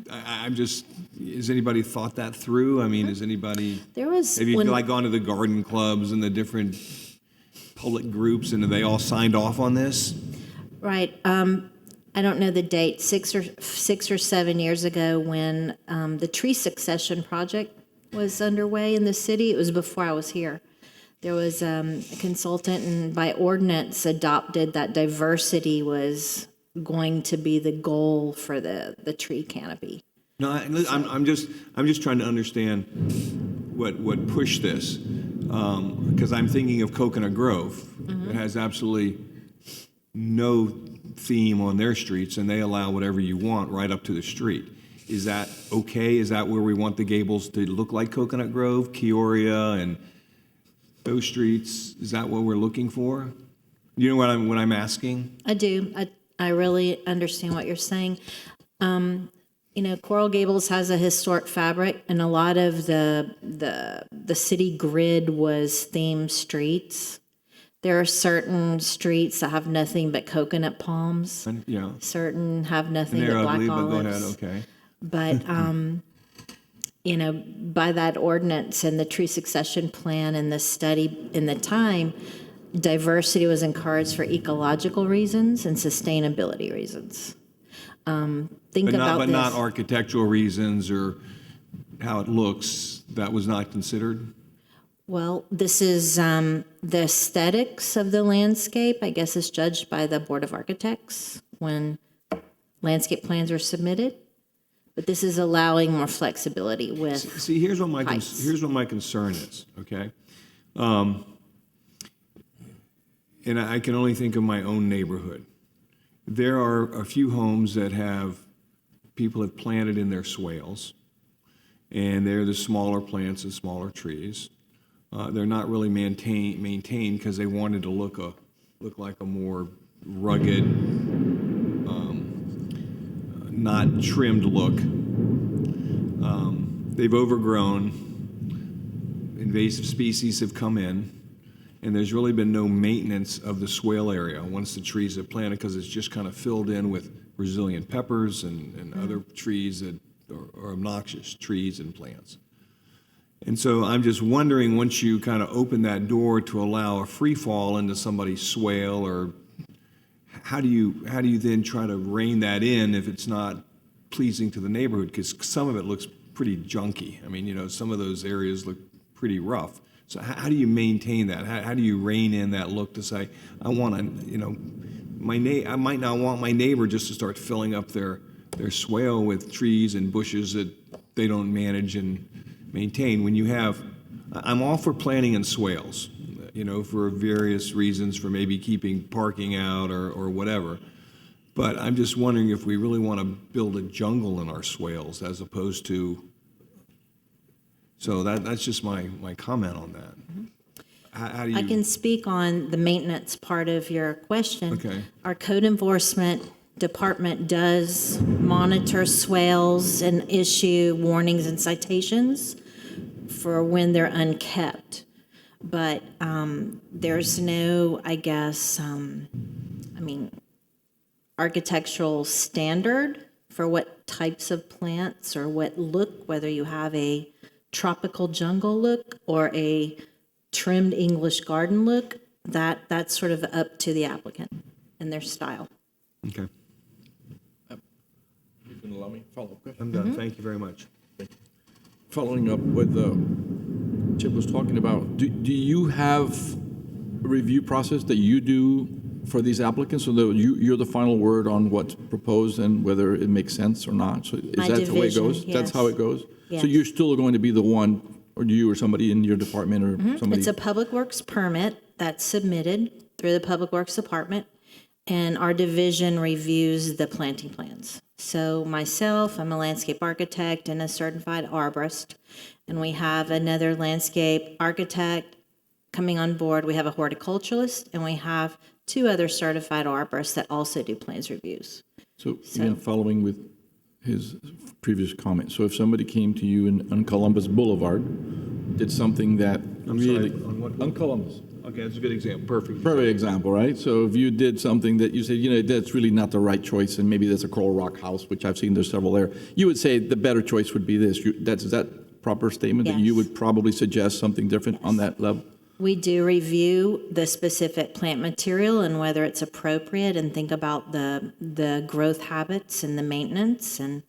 Speaker 6: I'm just, has anybody thought that through? I mean, has anybody,
Speaker 13: There was,
Speaker 6: have you
Speaker 13: when-
Speaker 6: like gone to the garden clubs and the different public groups, and have they all signed off on this?
Speaker 13: Right. I don't know the date, 6 or 7 years ago when the tree succession project was underway in the city. It was before I was here. There was a consultant and by ordinance adopted that diversity was going to be the goal for the tree canopy.
Speaker 6: No, I'm just trying to understand what pushed this, because I'm thinking of Coconut Grove. It has absolutely no theme on their streets, and they allow whatever you want right up to the street. Is that okay? Is that where we want the Gables to look like Coconut Grove, Peoria, and those streets? Is that what we're looking for? You know what I'm asking?
Speaker 13: I do. I really understand what you're saying. Coral Gables has a historic fabric, and a lot of the city grid was themed streets. There are certain streets that have nothing but coconut palms.
Speaker 6: Yeah.
Speaker 13: Certain have nothing
Speaker 6: And
Speaker 13: but
Speaker 6: they're
Speaker 13: black
Speaker 6: ugly,
Speaker 13: olives.
Speaker 6: but go ahead, okay.
Speaker 13: But by that ordinance and the tree succession plan and the study in the time, diversity was encouraged for ecological reasons and sustainability reasons. Think about
Speaker 6: But
Speaker 13: this.
Speaker 6: not architectural reasons or how it looks. That was not considered?
Speaker 13: Well, this is the aesthetics of the landscape, I guess, is judged by the Board of Architects when landscape plans are submitted. But this is allowing more flexibility with
Speaker 6: See, here's what my
Speaker 13: heights.
Speaker 6: concern is, okay? And I can only think of my own neighborhood. There are a few homes that people have planted in their swales, and they're the smaller plants and smaller trees. They're not really maintained because they wanted to look like a more rugged, not trimmed look. They've overgrown. Invasive species have come in, and there's really been no maintenance of the swale area once the trees are planted, because it's just kind of filled in with Brazilian peppers and other trees that are obnoxious trees and plants. And so I'm just wondering, once you kind of open that door to allow a free fall into somebody's swale, or how do you then try to rein that in if it's not pleasing to the neighborhood? Because some of it looks pretty junky. I mean, some of those areas look pretty rough. So how do you maintain that? How do you rein in that look to say, I want to, I might not want my neighbor just to start filling up their swale with trees and bushes that they don't manage and maintain. When you have, I'm all for planting in swales, for various reasons, for maybe keeping parking out or whatever. But I'm just wondering if we really want to build a jungle in our swales as opposed to, so that's just my comment on that. How do you?
Speaker 13: I can speak on the maintenance part of your question.
Speaker 6: Okay.
Speaker 13: Our code enforcement department does monitor swales and issue warnings and citations for when they're unkept. But there's no, architectural standard for what types of plants or what look, whether you have a tropical jungle look or a trimmed English garden look. That's sort of up to the applicant and their style.
Speaker 6: Okay.
Speaker 1: You can allow me a follow-up question?
Speaker 6: I'm done. Thank you very much.
Speaker 1: Following up with Chip was talking about, do you have a review process that you do for these applicants, so that you're the final word on what's proposed and whether it makes sense or not? So is
Speaker 13: My
Speaker 1: that the way it
Speaker 13: division,
Speaker 1: goes? That's how
Speaker 13: yes.
Speaker 1: it goes?
Speaker 13: Yes.
Speaker 1: So you're still going to be the one, or you or somebody in your department or somebody?
Speaker 13: It's a public works permit that's submitted through the Public Works Department, and our division reviews the planting plans. So myself, I'm a landscape architect and a certified arborist, and we have another landscape architect coming on board. We have a horticulturalist, and we have 2 other certified arborists that also do plans reviews.
Speaker 1: So again, following with his previous comment, so if somebody came to you on Columbus Boulevard, did something that really...
Speaker 6: on what?
Speaker 1: On Columbus.
Speaker 6: Okay, that's a good example, perfect.
Speaker 1: Perfect example, right? So if you did something that you said, that's really not the right choice, and maybe there's a coral rock house, which I've seen there's several there, you would say the better choice would be this. Is that proper statement? That you
Speaker 13: Yes.
Speaker 1: would probably suggest something different on that level?
Speaker 13: We do review the specific plant material and whether it's appropriate and think about the growth habits and the maintenance. And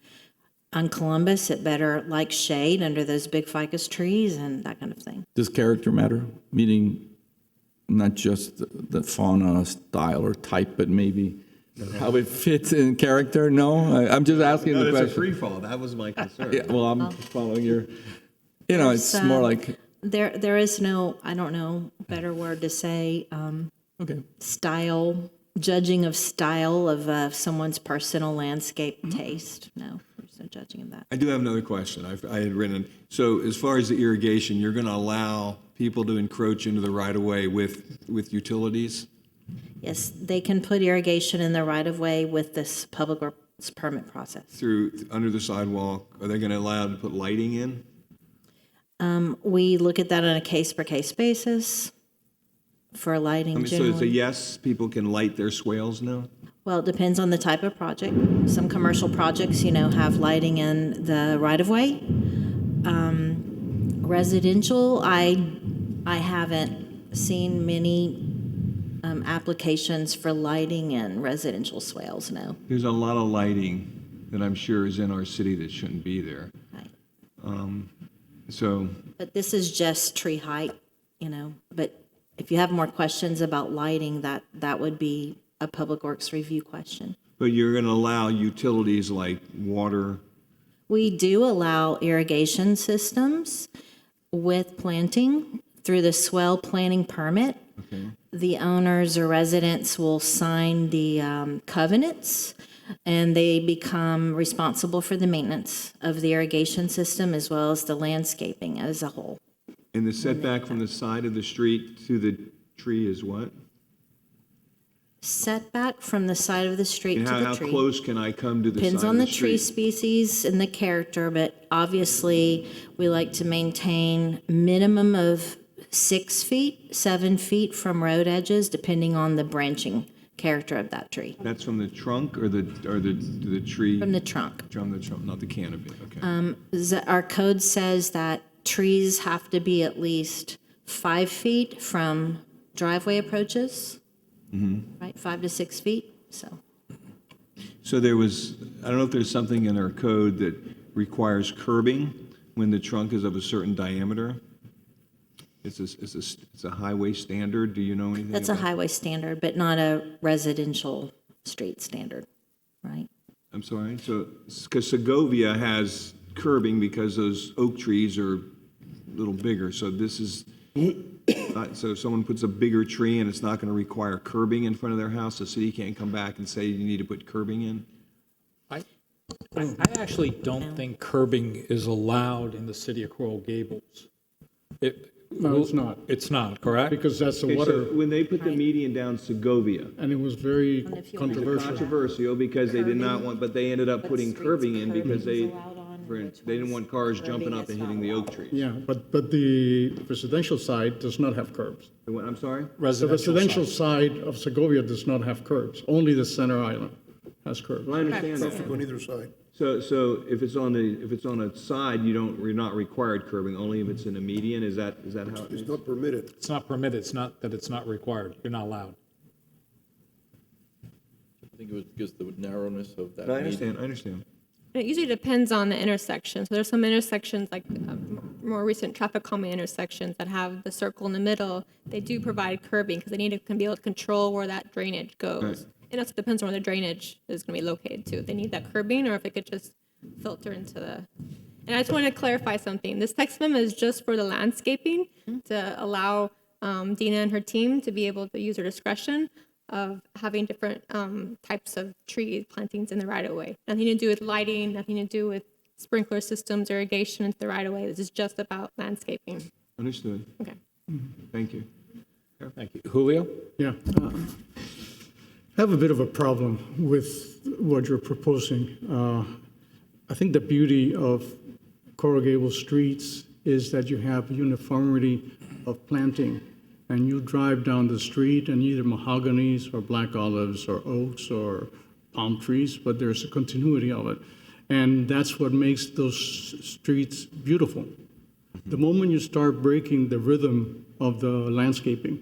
Speaker 13: on Columbus, it better like shade under those big ficus trees and that kind of thing.
Speaker 1: Does character matter? Meaning not just the fauna style or type, but maybe how it fits in character? No? I'm just asking the
Speaker 6: No,
Speaker 1: question.
Speaker 6: it's a free fall, that was my concern.
Speaker 1: Yeah, well, I'm following your, it's more like,
Speaker 13: There is no, I don't know, better word to say,
Speaker 1: okay.
Speaker 13: style, judging of style of someone's personal landscape taste. No, there's no judging of that.
Speaker 6: I do have another question. I had written, so as far as the irrigation, you're going to allow people to encroach into the right-of-way with utilities?
Speaker 13: Yes, they can put irrigation in the right-of-way with this public works permit process.
Speaker 6: Under the sidewalk? Are they going to allow to put lighting in?
Speaker 13: We look at that on a case-per-case basis for lighting
Speaker 6: So it's a
Speaker 13: generally.
Speaker 6: yes, people can light their swales now?
Speaker 13: Well, it depends on the type of project. Some commercial projects, have lighting in the right-of-way. Residential, I haven't seen many applications for lighting in residential swales, no.
Speaker 6: There's a lot of lighting that I'm sure is in our city that shouldn't be there.
Speaker 13: Right.
Speaker 6: So,
Speaker 13: But this is just tree height, but if you have more questions about lighting, that would be a Public Works review question.
Speaker 6: but you're going to allow utilities like water?
Speaker 13: We do allow irrigation systems with planting through the swell planting permit.
Speaker 6: Okay.
Speaker 13: The owners or residents will sign the covenants, and they become responsible for the maintenance of the irrigation system as well as the landscaping as a whole.
Speaker 6: And the setback from the side of the street to the tree is what?
Speaker 13: Setback from the side of the street
Speaker 6: And
Speaker 13: to the
Speaker 6: how
Speaker 13: tree.
Speaker 6: close can I come to the
Speaker 13: Depends
Speaker 6: side
Speaker 13: on
Speaker 6: of
Speaker 13: the
Speaker 6: the
Speaker 13: tree
Speaker 6: street?
Speaker 13: species and the character, but obviously, we like to maintain minimum of 6 feet, 7 feet from road edges, depending on the branching character of that tree.
Speaker 6: That's from the trunk or the tree?
Speaker 13: From the trunk.
Speaker 6: From the trunk, not the canopy, okay.
Speaker 13: Our code says that trees have to be at least 5 feet from driveway approaches, right, 5 to 6 feet, so.
Speaker 6: So there was, I don't know if there's something in our code that requires curbing when the trunk is of a certain diameter? It's a highway standard, do you know anything?
Speaker 13: That's a
Speaker 6: about-
Speaker 13: highway standard, but not a residential street standard, right?
Speaker 6: I'm sorry, so, because Segovia has curbing because those oak trees are a little bigger, so this is, so if someone puts a bigger tree and it's not going to require curbing in front of their house, the city can't come back and say you need to put curbing in?
Speaker 3: I actually don't think curbing is allowed in the city of Coral Gables.
Speaker 2: No, it's not,
Speaker 3: It's not, correct?
Speaker 2: because that's the
Speaker 6: Okay,
Speaker 2: water,
Speaker 6: so when they put the median down Segovia,
Speaker 2: and it was very
Speaker 13: if you want to-
Speaker 2: controversial.
Speaker 6: controversial because they did not want, but they ended up putting
Speaker 13: streets
Speaker 6: curbing in because
Speaker 13: curbing
Speaker 6: they,
Speaker 13: is allowed on,
Speaker 6: they didn't want cars jumping up and hitting the oak trees.
Speaker 2: Yeah, but the residential side does not have curbs.
Speaker 6: I'm sorry?
Speaker 2: The residential side of Segovia does not have curbs. Only the center island has curbs.
Speaker 6: Well, I understand
Speaker 7: Traffic
Speaker 6: that.
Speaker 7: on either side.
Speaker 6: So if it's on a side, you're not required curbing, only if it's in a median, is that how it is?
Speaker 7: It's not permitted.
Speaker 3: It's not permitted, it's not that it's not required, you're not allowed.
Speaker 1: I think it was because the narrowness of that.
Speaker 6: I understand.
Speaker 4: It usually depends on the intersection. So there's some intersections, like more recent traffic calming intersections that have the circle in the middle. They do provide curbing because they need to be able to control where that drainage goes.
Speaker 6: Right.
Speaker 4: And it also depends on where the drainage is going to be located too. If they need that curbing or if it could just filter into the. And I just want to clarify something. This text memo is just for the landscaping to allow Dina and her team to be able to use their discretion of having different types of tree plantings in the right of way. Nothing to do with lighting, nothing to do with sprinkler systems, irrigation into the right of way. This is just about landscaping.
Speaker 6: Understood.
Speaker 4: Okay.
Speaker 6: Thank you.
Speaker 3: Thank you. Julio?
Speaker 2: Yeah. I have a bit of a problem with what you're proposing. I think the beauty of Coral Gables streets is that you have uniformity of planting and you drive down the street and either mahoganies or black olives or oaks or palm trees, but there's a continuity of it. And that's what makes those streets beautiful. The moment you start breaking the rhythm of the landscaping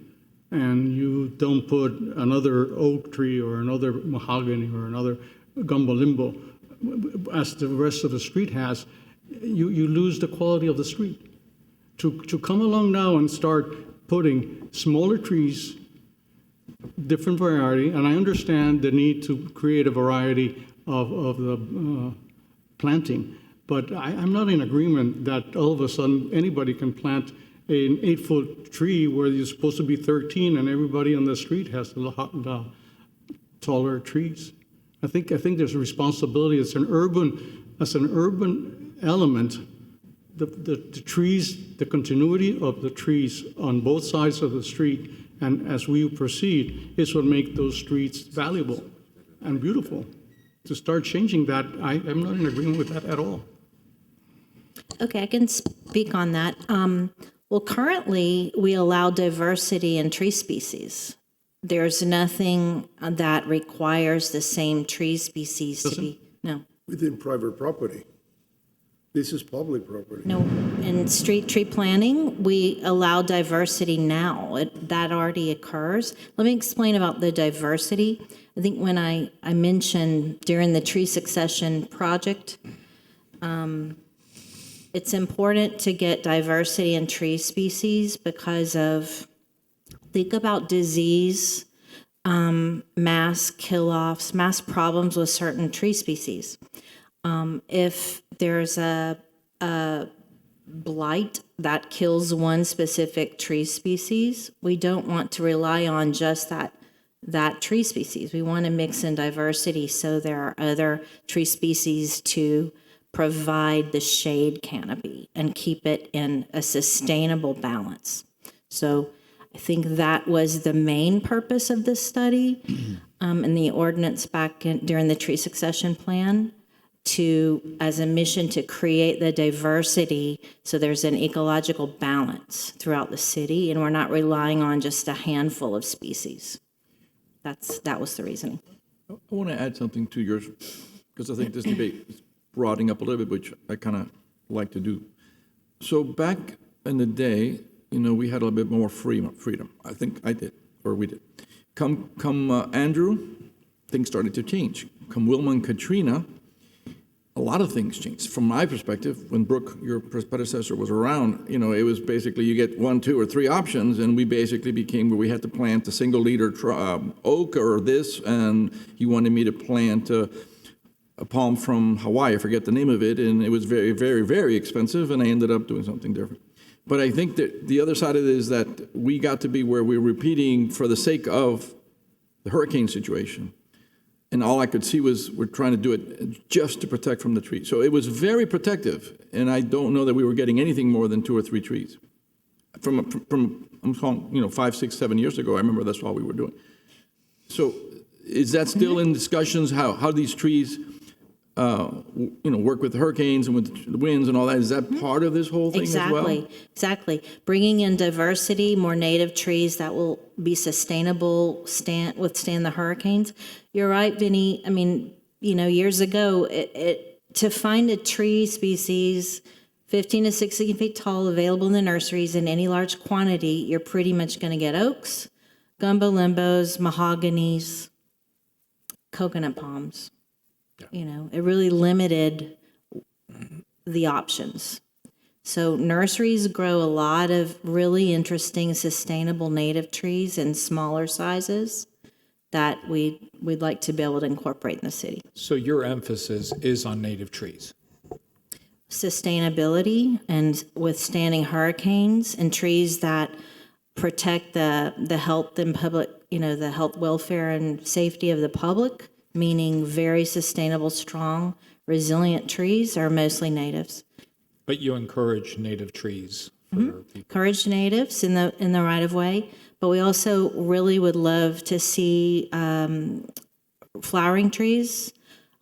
Speaker 2: and you don't put another oak tree or another mahogany or another gumbo limbo, as the rest of the street has, you lose the quality of the street. To come along now and start putting smaller trees, different variety, and I understand the need to create a variety of the planting, but I'm not in agreement that all of a sudden anybody can plant an 8-foot tree where you're supposed to be 13 and everybody on the street has the taller trees. I think there's a responsibility as an urban element. The trees, the continuity of the trees on both sides of the street, and as we proceed, is what make those streets valuable and beautiful. To start changing that, I'm not in agreement with that at all.
Speaker 13: Okay, I can speak on that. Well, currently, we allow diversity in tree species. There's nothing that requires the same tree species to be, no.
Speaker 7: Within private property. This is public property.
Speaker 13: No, in street tree planting, we allow diversity now. That already occurs. Let me explain about the diversity. I think when I mentioned during the tree succession project, it's important to get diversity in tree species because of, think about disease, mass kill-offs, mass problems with certain tree species. If there's a blight that kills one specific tree species, we don't want to rely on just that tree species. We want to mix in diversity so there are other tree species to provide the shade canopy and keep it in a sustainable balance. So I think that was the main purpose of this study and the ordinance back during the tree succession plan, as a mission to create the diversity so there's an ecological balance throughout the city and we're not relying on just a handful of species. That was the reasoning.
Speaker 1: I want to add something to yours, because I think this debate is broadening up a little bit, which I kind of like to do. So back in the day, we had a little bit more freedom. I think I did, or we did. Come Andrew, things started to change. Come Wilma and Katrina, a lot of things changed. From my perspective, when Brooke, your predecessor, was around, it was basically you get 1, 2, or 3 options, and we basically became where we had to plant a single leader oak or this, and he wanted me to plant a palm from Hawaii, I forget the name of it, and it was very, very, very expensive, and I ended up doing something different. But I think that the other side of it is that we got to be where we're repeating for the sake of the hurricane situation. And all I could see was we're trying to do it just to protect from the trees. So it was very protective, and I don't know that we were getting anything more than 2 or 3 trees. From I'm calling, 5, 6, 7 years ago, I remember that's all we were doing. So is that still in discussions, how these trees work with hurricanes and with the winds and all that? Is that part of this whole thing as well?
Speaker 13: Exactly. Bringing in diversity, more native trees that will be sustainable, withstand the hurricanes. You're right, Vinny. I mean, years ago, to find a tree species 15 to 16 feet tall available in the nurseries in any large quantity, you're pretty much going to get oaks, gumbo limbos, mahoganies, coconut palms. It really limited the options. So nurseries grow a lot of really interesting, sustainable native trees in smaller sizes that we'd like to be able to incorporate in the city.
Speaker 3: So your emphasis is on native trees?
Speaker 13: Sustainability and withstanding hurricanes, and trees that protect the health and public, the health, welfare, and safety of the public, meaning very sustainable, strong, resilient trees are mostly natives.
Speaker 3: But you encourage native trees for people.
Speaker 13: Encourage natives in the right of way, but we also really would love to see flowering trees.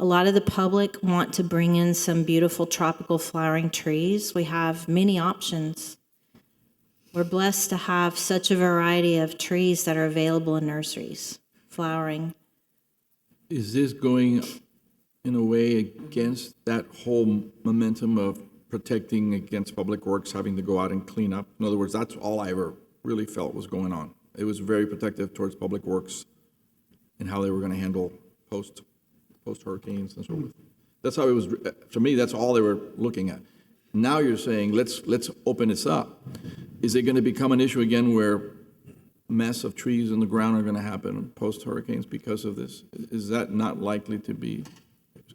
Speaker 13: A lot of the public want to bring in some beautiful tropical flowering trees. We have many options. We're blessed to have such a variety of trees that are available in nurseries, flowering.
Speaker 1: Is this going in a way against that whole momentum of protecting against Public Works having to go out and clean up? In other words, that's all I ever really felt was going on. It was very protective towards Public Works and how they were going to handle post hurricanes and so forth. That's how it was, to me, that's all they were looking at. Now you're saying, let's open this up. Is it going to become an issue again where mess of trees in the ground are going to happen post hurricanes because of this? Is that not likely to be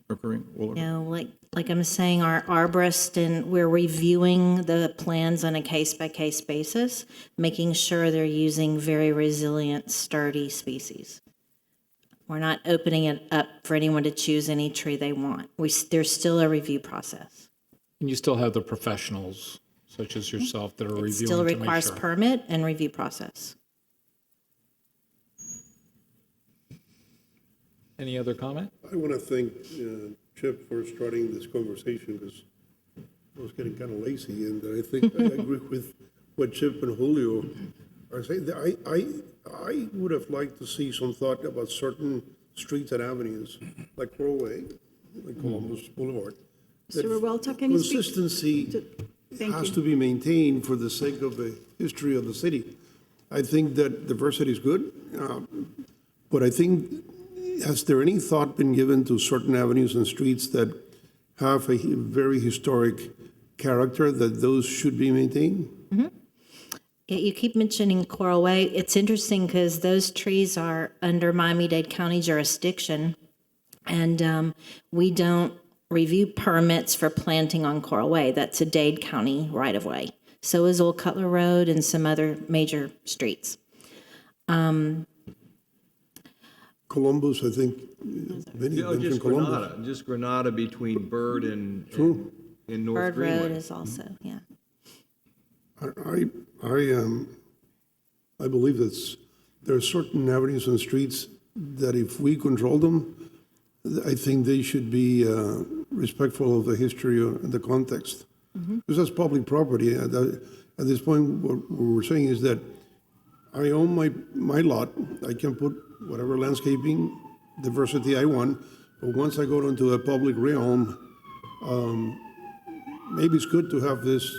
Speaker 1: occurring?
Speaker 13: You know, like I'm saying, our arborist, and we're reviewing the plans on a case-by-case basis, making sure they're using very resilient, sturdy species. We're not opening it up for anyone to choose any tree they want. There's still a review process.
Speaker 3: And you still have the professionals, such as yourself, that are reviewing
Speaker 13: It still
Speaker 3: to make
Speaker 13: requires
Speaker 3: sure.
Speaker 13: permit and review process.
Speaker 3: Any other comment?
Speaker 7: I want to thank Chip for starting this conversation because I was getting kind of lazy, and I think I agree with what Chip and Julio are saying. I would have liked to see some thought about certain streets and avenues, like Coral Way, like Columbus Boulevard.
Speaker 5: Mr. Revuelta, can you speak?
Speaker 7: Consistency
Speaker 5: Thank
Speaker 7: has
Speaker 5: you.
Speaker 7: to be maintained for the sake of the history of the city. I think that diversity is good, but I think, has there any thought been given to certain avenues and streets that have a very historic character, that those should be maintained?
Speaker 13: Yeah, you keep mentioning Coral Way. It's interesting because those trees are under Miami-Dade County jurisdiction, and we don't review permits for planting on Coral Way. That's a Dade County right-of-way. So is Old Cutler Road and some other major streets.
Speaker 7: Columbus, I think, Vinny mentioned Columbus.
Speaker 6: Just Granada between Bird and North
Speaker 13: Bird
Speaker 6: Greenway.
Speaker 13: Road is also, yeah.
Speaker 7: I believe there are certain avenues and streets that if we control them, I think they should be respectful of the history and the context. Because that's public property. At this point, what we're saying is that I own my lot. I can put whatever landscaping diversity I want, but once I go into a public realm, maybe it's good to have this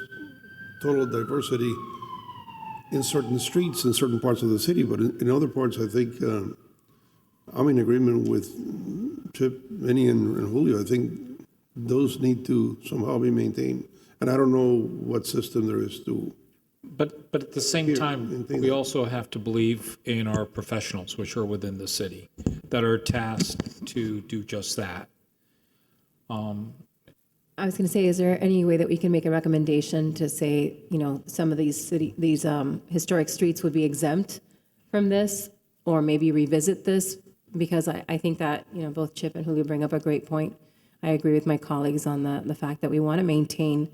Speaker 7: total diversity in certain streets in certain parts of the city, but in other parts, I think I'm in agreement with Chip, Vinny, and Julio. I think those need to somehow be maintained, and I don't know what system there is to.
Speaker 3: But at the same time, we also have to believe in our professionals, which are within the city, that are tasked to do just that.
Speaker 10: I was going to say, is there any way that we can make a recommendation to say, you know, some of these historic streets would be exempt from this, or maybe revisit this? Because I think that, you know, both Chip and Julio bring up a great point. I agree with my colleagues on the fact that we want to maintain,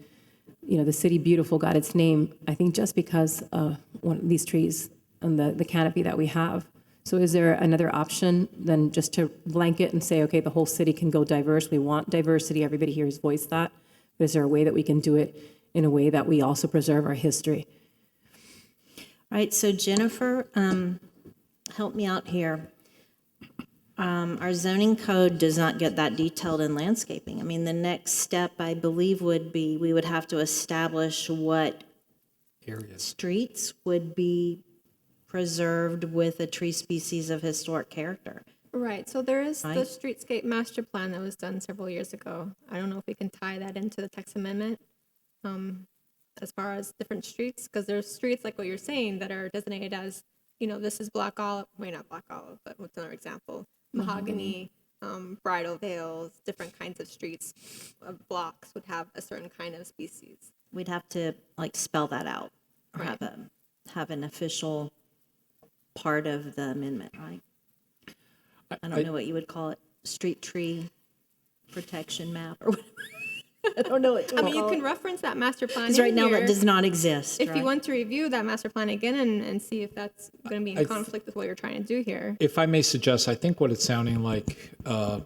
Speaker 10: you know, the CityBeautiful got its name, I think, just because of one of these trees and the canopy that we have. So is there another option than just to blanket and say, okay, the whole city can go diverse? We want diversity. Everybody here has voiced that. But is there a way that we can do it in a way that we also preserve our history?
Speaker 13: All right, so Jennifer, help me out here. Our zoning code does not get that detailed in landscaping. I mean, the next step, I believe, would be we would have to establish what
Speaker 3: Areas.
Speaker 13: streets would be preserved with a tree species of historic character.
Speaker 4: Right, so there is the
Speaker 13: Right.
Speaker 4: streetscape master plan that was done several years ago. I don't know if we can tie that into the text amendment as far as different streets, because there's streets like what you're saying that are designated as, you know, this is Black Olive, wait, not Black Olive, but what's another example? Mahogany, Bridal Veils, different kinds of streets, blocks would have a certain kind of species.
Speaker 13: We'd have to like spell that out or
Speaker 4: Right.
Speaker 13: have an official part of the amendment, right? I don't know what you would call it, street tree protection map or whatever. I don't know what to
Speaker 4: I mean, you
Speaker 13: call
Speaker 4: can
Speaker 13: it.
Speaker 4: reference that master plan
Speaker 13: Because
Speaker 4: in
Speaker 13: right now that
Speaker 4: here.
Speaker 13: does not exist,
Speaker 4: If you
Speaker 13: right?
Speaker 4: want to review that master plan again and see if that's going to be in
Speaker 3: I
Speaker 4: conflict with what you're trying to do here.
Speaker 3: If I may suggest, I think what it's sounding like,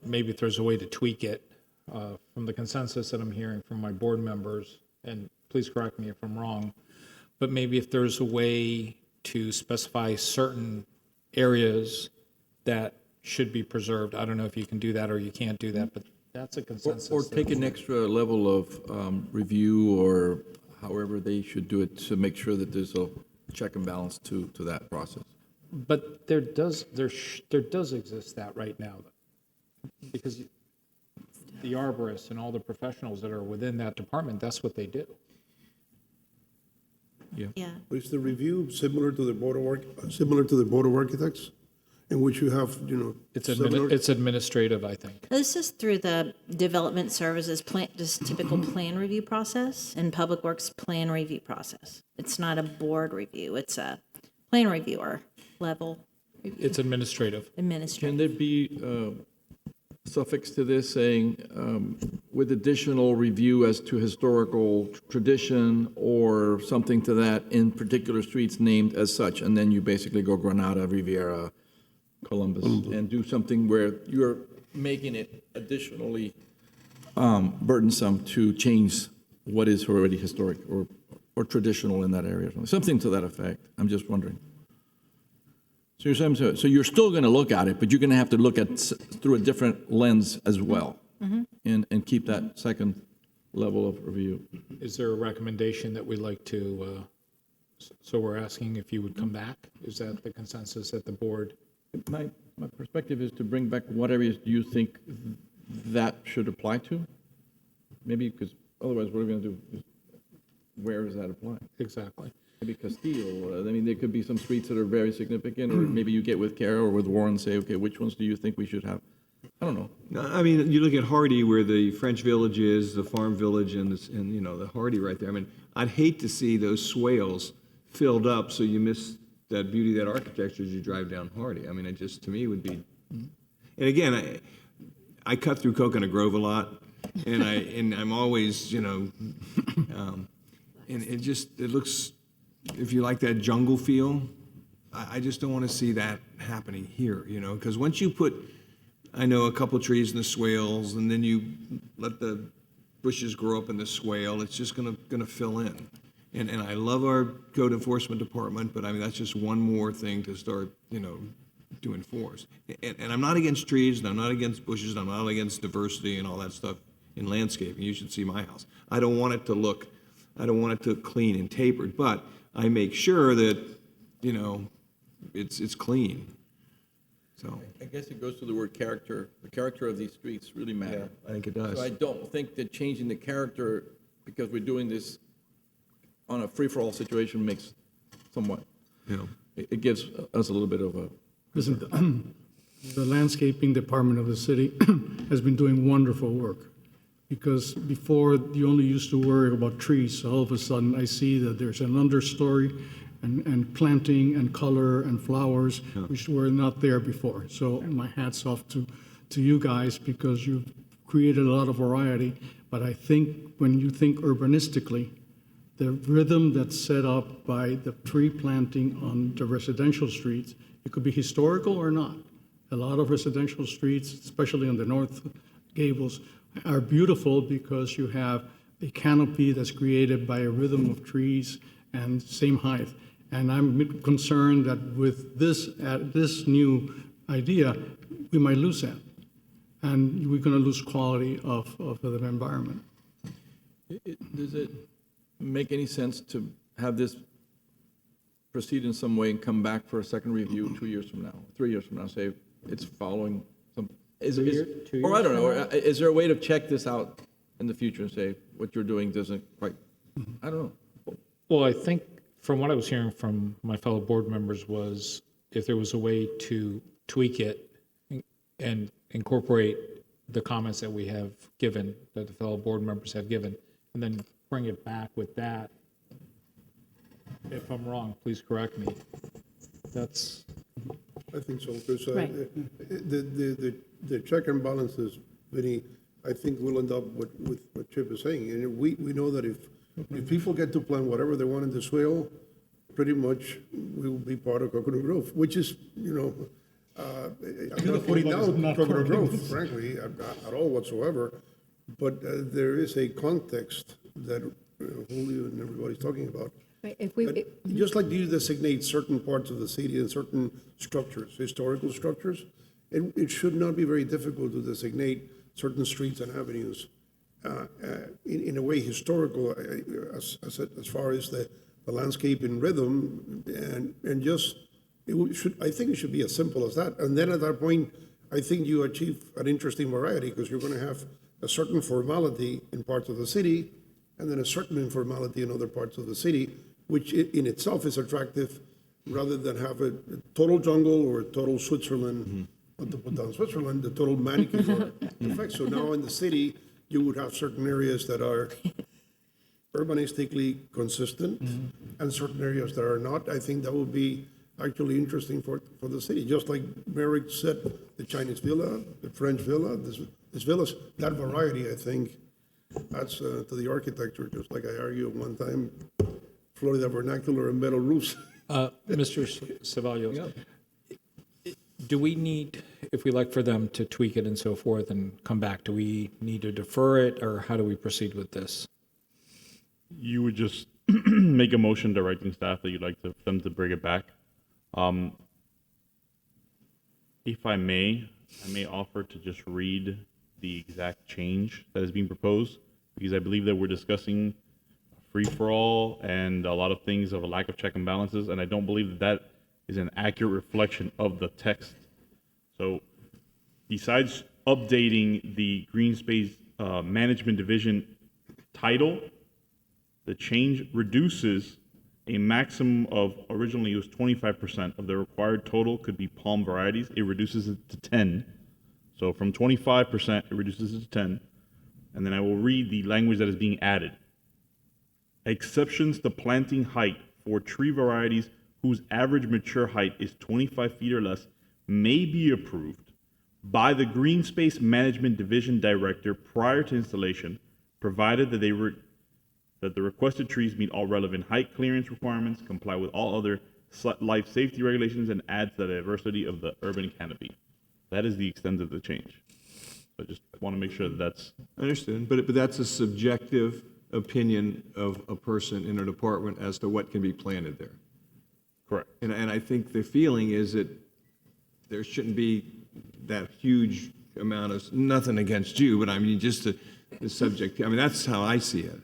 Speaker 3: maybe if there's a way to tweak it, from the consensus that I'm hearing from my board members, and please correct me if I'm wrong, But maybe if there's a way to specify certain areas that should be preserved, I don't know if you can do that or you can't do that, but that's a consensus.
Speaker 1: Or take an extra level of review or however they should do it to make sure that there's a check and balance to that process.
Speaker 3: But there does exist that right now, because the arborists and all the professionals that are within that department, that's what they do.
Speaker 13: Yeah.
Speaker 7: Is the review similar to the Board of Architects, in which you have, similar?
Speaker 3: It's administrative, I think.
Speaker 13: This is through the Development Services plan, just typical plan review process and Public Works plan review process. It's not a board review, it's a plan reviewer level review.
Speaker 3: It's administrative.
Speaker 1: Can
Speaker 13: Administrative.
Speaker 1: there be a suffix to this saying, with additional review as to historical tradition or something to that in particular streets named as such? And then you basically go Granada, Riviera, Columbus, and do something where you're making it additionally burdensome to change what is already historic or traditional in that area. Something to that effect. I'm just wondering. So you're saying, so you're still going to look at it, but you're going to have to look at through a different lens as well, and keep that second level of review.
Speaker 3: Is there a recommendation that we'd like to, so we're asking if you would come back? Is that the consensus at the board?
Speaker 1: My perspective is to bring back what areas do you think that should apply to? Maybe because otherwise what are we going to do? Where does that apply?
Speaker 3: Exactly.
Speaker 1: Maybe Castile. I mean, there could be some streets that are very significant, or maybe you get with Kara or with Warren and say, okay, which ones do you think we should have? I don't know.
Speaker 6: No, I mean, you look at Hardy, where the French Village is, the Farm Village, and the Hardy right there. I mean, I'd hate to see those swales filled up so you miss that beauty, that architecture as you drive down Hardy. I mean, it just, to me, would be. And again, I cut through Coconut Grove a lot, and I'm always, and it looks. If you like that jungle feel, I just don't want to see that happening here, because once you put, I know, a couple of trees in the swales, and then you let the bushes grow up in the swale, it's just gonna fill in. And I love our code enforcement department, but I mean, that's just one more thing to start, to enforce. And I'm not against trees, and I'm not against bushes, and I'm not against diversity and all that stuff in landscaping. You should see my house. I don't want it to look clean and tapered, but I make sure that, it's clean. So
Speaker 1: I guess it goes to the word character. The character of these streets really matter.
Speaker 6: I think it does.
Speaker 1: So I don't think that changing the character, because we're doing this on a free-for-all situation, makes somewhat, it gives us a little bit of a.
Speaker 2: Listen, the landscaping department of the city has been doing wonderful work. Because before, you only used to worry about trees. So all of a sudden, I see that there's an understory and planting and color and flowers, which were not there before. So my hat's off to you guys, because you've created a lot of variety. But I think when you think urbanistically, the rhythm that's set up by the tree planting on the residential streets, it could be historical or not. A lot of residential streets, especially on the North Gables, are beautiful because you have a canopy that's created by a rhythm of trees and same height. And I'm concerned that with this new idea, we might lose that. And we're going to lose quality of the environment.
Speaker 1: Does it make any sense to have this proceed in some way and come back for a second review 2 years from now, 3 years from now, say it's following some, or I don't know, is there a way to check this out in the future and say what you're doing doesn't quite, I don't know.
Speaker 3: Well, I think from what I was hearing from my fellow board members was if there was a way to tweak it and incorporate the comments that we have given, that the fellow board members have given, and then bring it back with that. If I'm wrong, please correct me. That's.
Speaker 7: I think so, because
Speaker 10: Right.
Speaker 7: the check and balances, Vinny, I think we'll end up with what Chip is saying. And we know that if people get to plant whatever they want in the swale, pretty much we will be part of Coconut Grove, which is, I'm not putting down Coconut Grove, frankly, at all whatsoever. But there is a context that Julio and everybody's talking about,
Speaker 4: Right, if we,
Speaker 7: Just like you designate certain parts of the city and certain structures, historical structures, it should not be very difficult to designate certain streets and avenues in a way historical as far as the landscape and rhythm and just I think it should be as simple as that. And then at that point, I think you achieve an interesting variety because you're going to have a certain formality in parts of the city and then a certain informality in other parts of the city, which in itself is attractive rather than have a total jungle or a total Switzerland, not to put down Switzerland, the total manicure effect. So now in the city, you would have certain areas that are urbanistically consistent and certain areas that are not. I think that would be actually interesting for the city. Just like Merrick said, the Chinese villa, the French villa, this villas, that variety, I think, adds to the architecture, just like I argued one time, Florida vernacular and metal roofs.
Speaker 3: Mr. Ceballos, do we need, if we like for them to tweak it and so forth and come back, do we need to defer it, or how do we proceed with this?
Speaker 8: You would just make a motion directing staff that you'd like them to bring it back. If I may offer to just read the exact change that is being proposed, because I believe that we're discussing free-for-all and a lot of things of a lack of check and balances, and I don't believe that that is an accurate reflection of the text. So besides updating the Green Space Management Division title, the change reduces a maximum of, originally it was 25% of the required total could be palm varieties. It reduces it to 10. So from 25%, it reduces it to 10. And then I will read the language that is being added. Exceptions to planting height for tree varieties whose average mature height is 25 feet or less may be approved by the Green Space Management Division Director prior to installation, provided that that the requested trees meet all relevant height clearance requirements, comply with all other life safety regulations, and add to the diversity of the urban canopy. That is the extent of the change. I just want to make sure that that's...
Speaker 6: Understood, but that's a subjective opinion of a person in a department as to what can be planted there.
Speaker 8: Correct.
Speaker 6: And I think the feeling is that there shouldn't be that huge amount of, nothing against you, but I mean, just the subject, I mean, that's how I see it.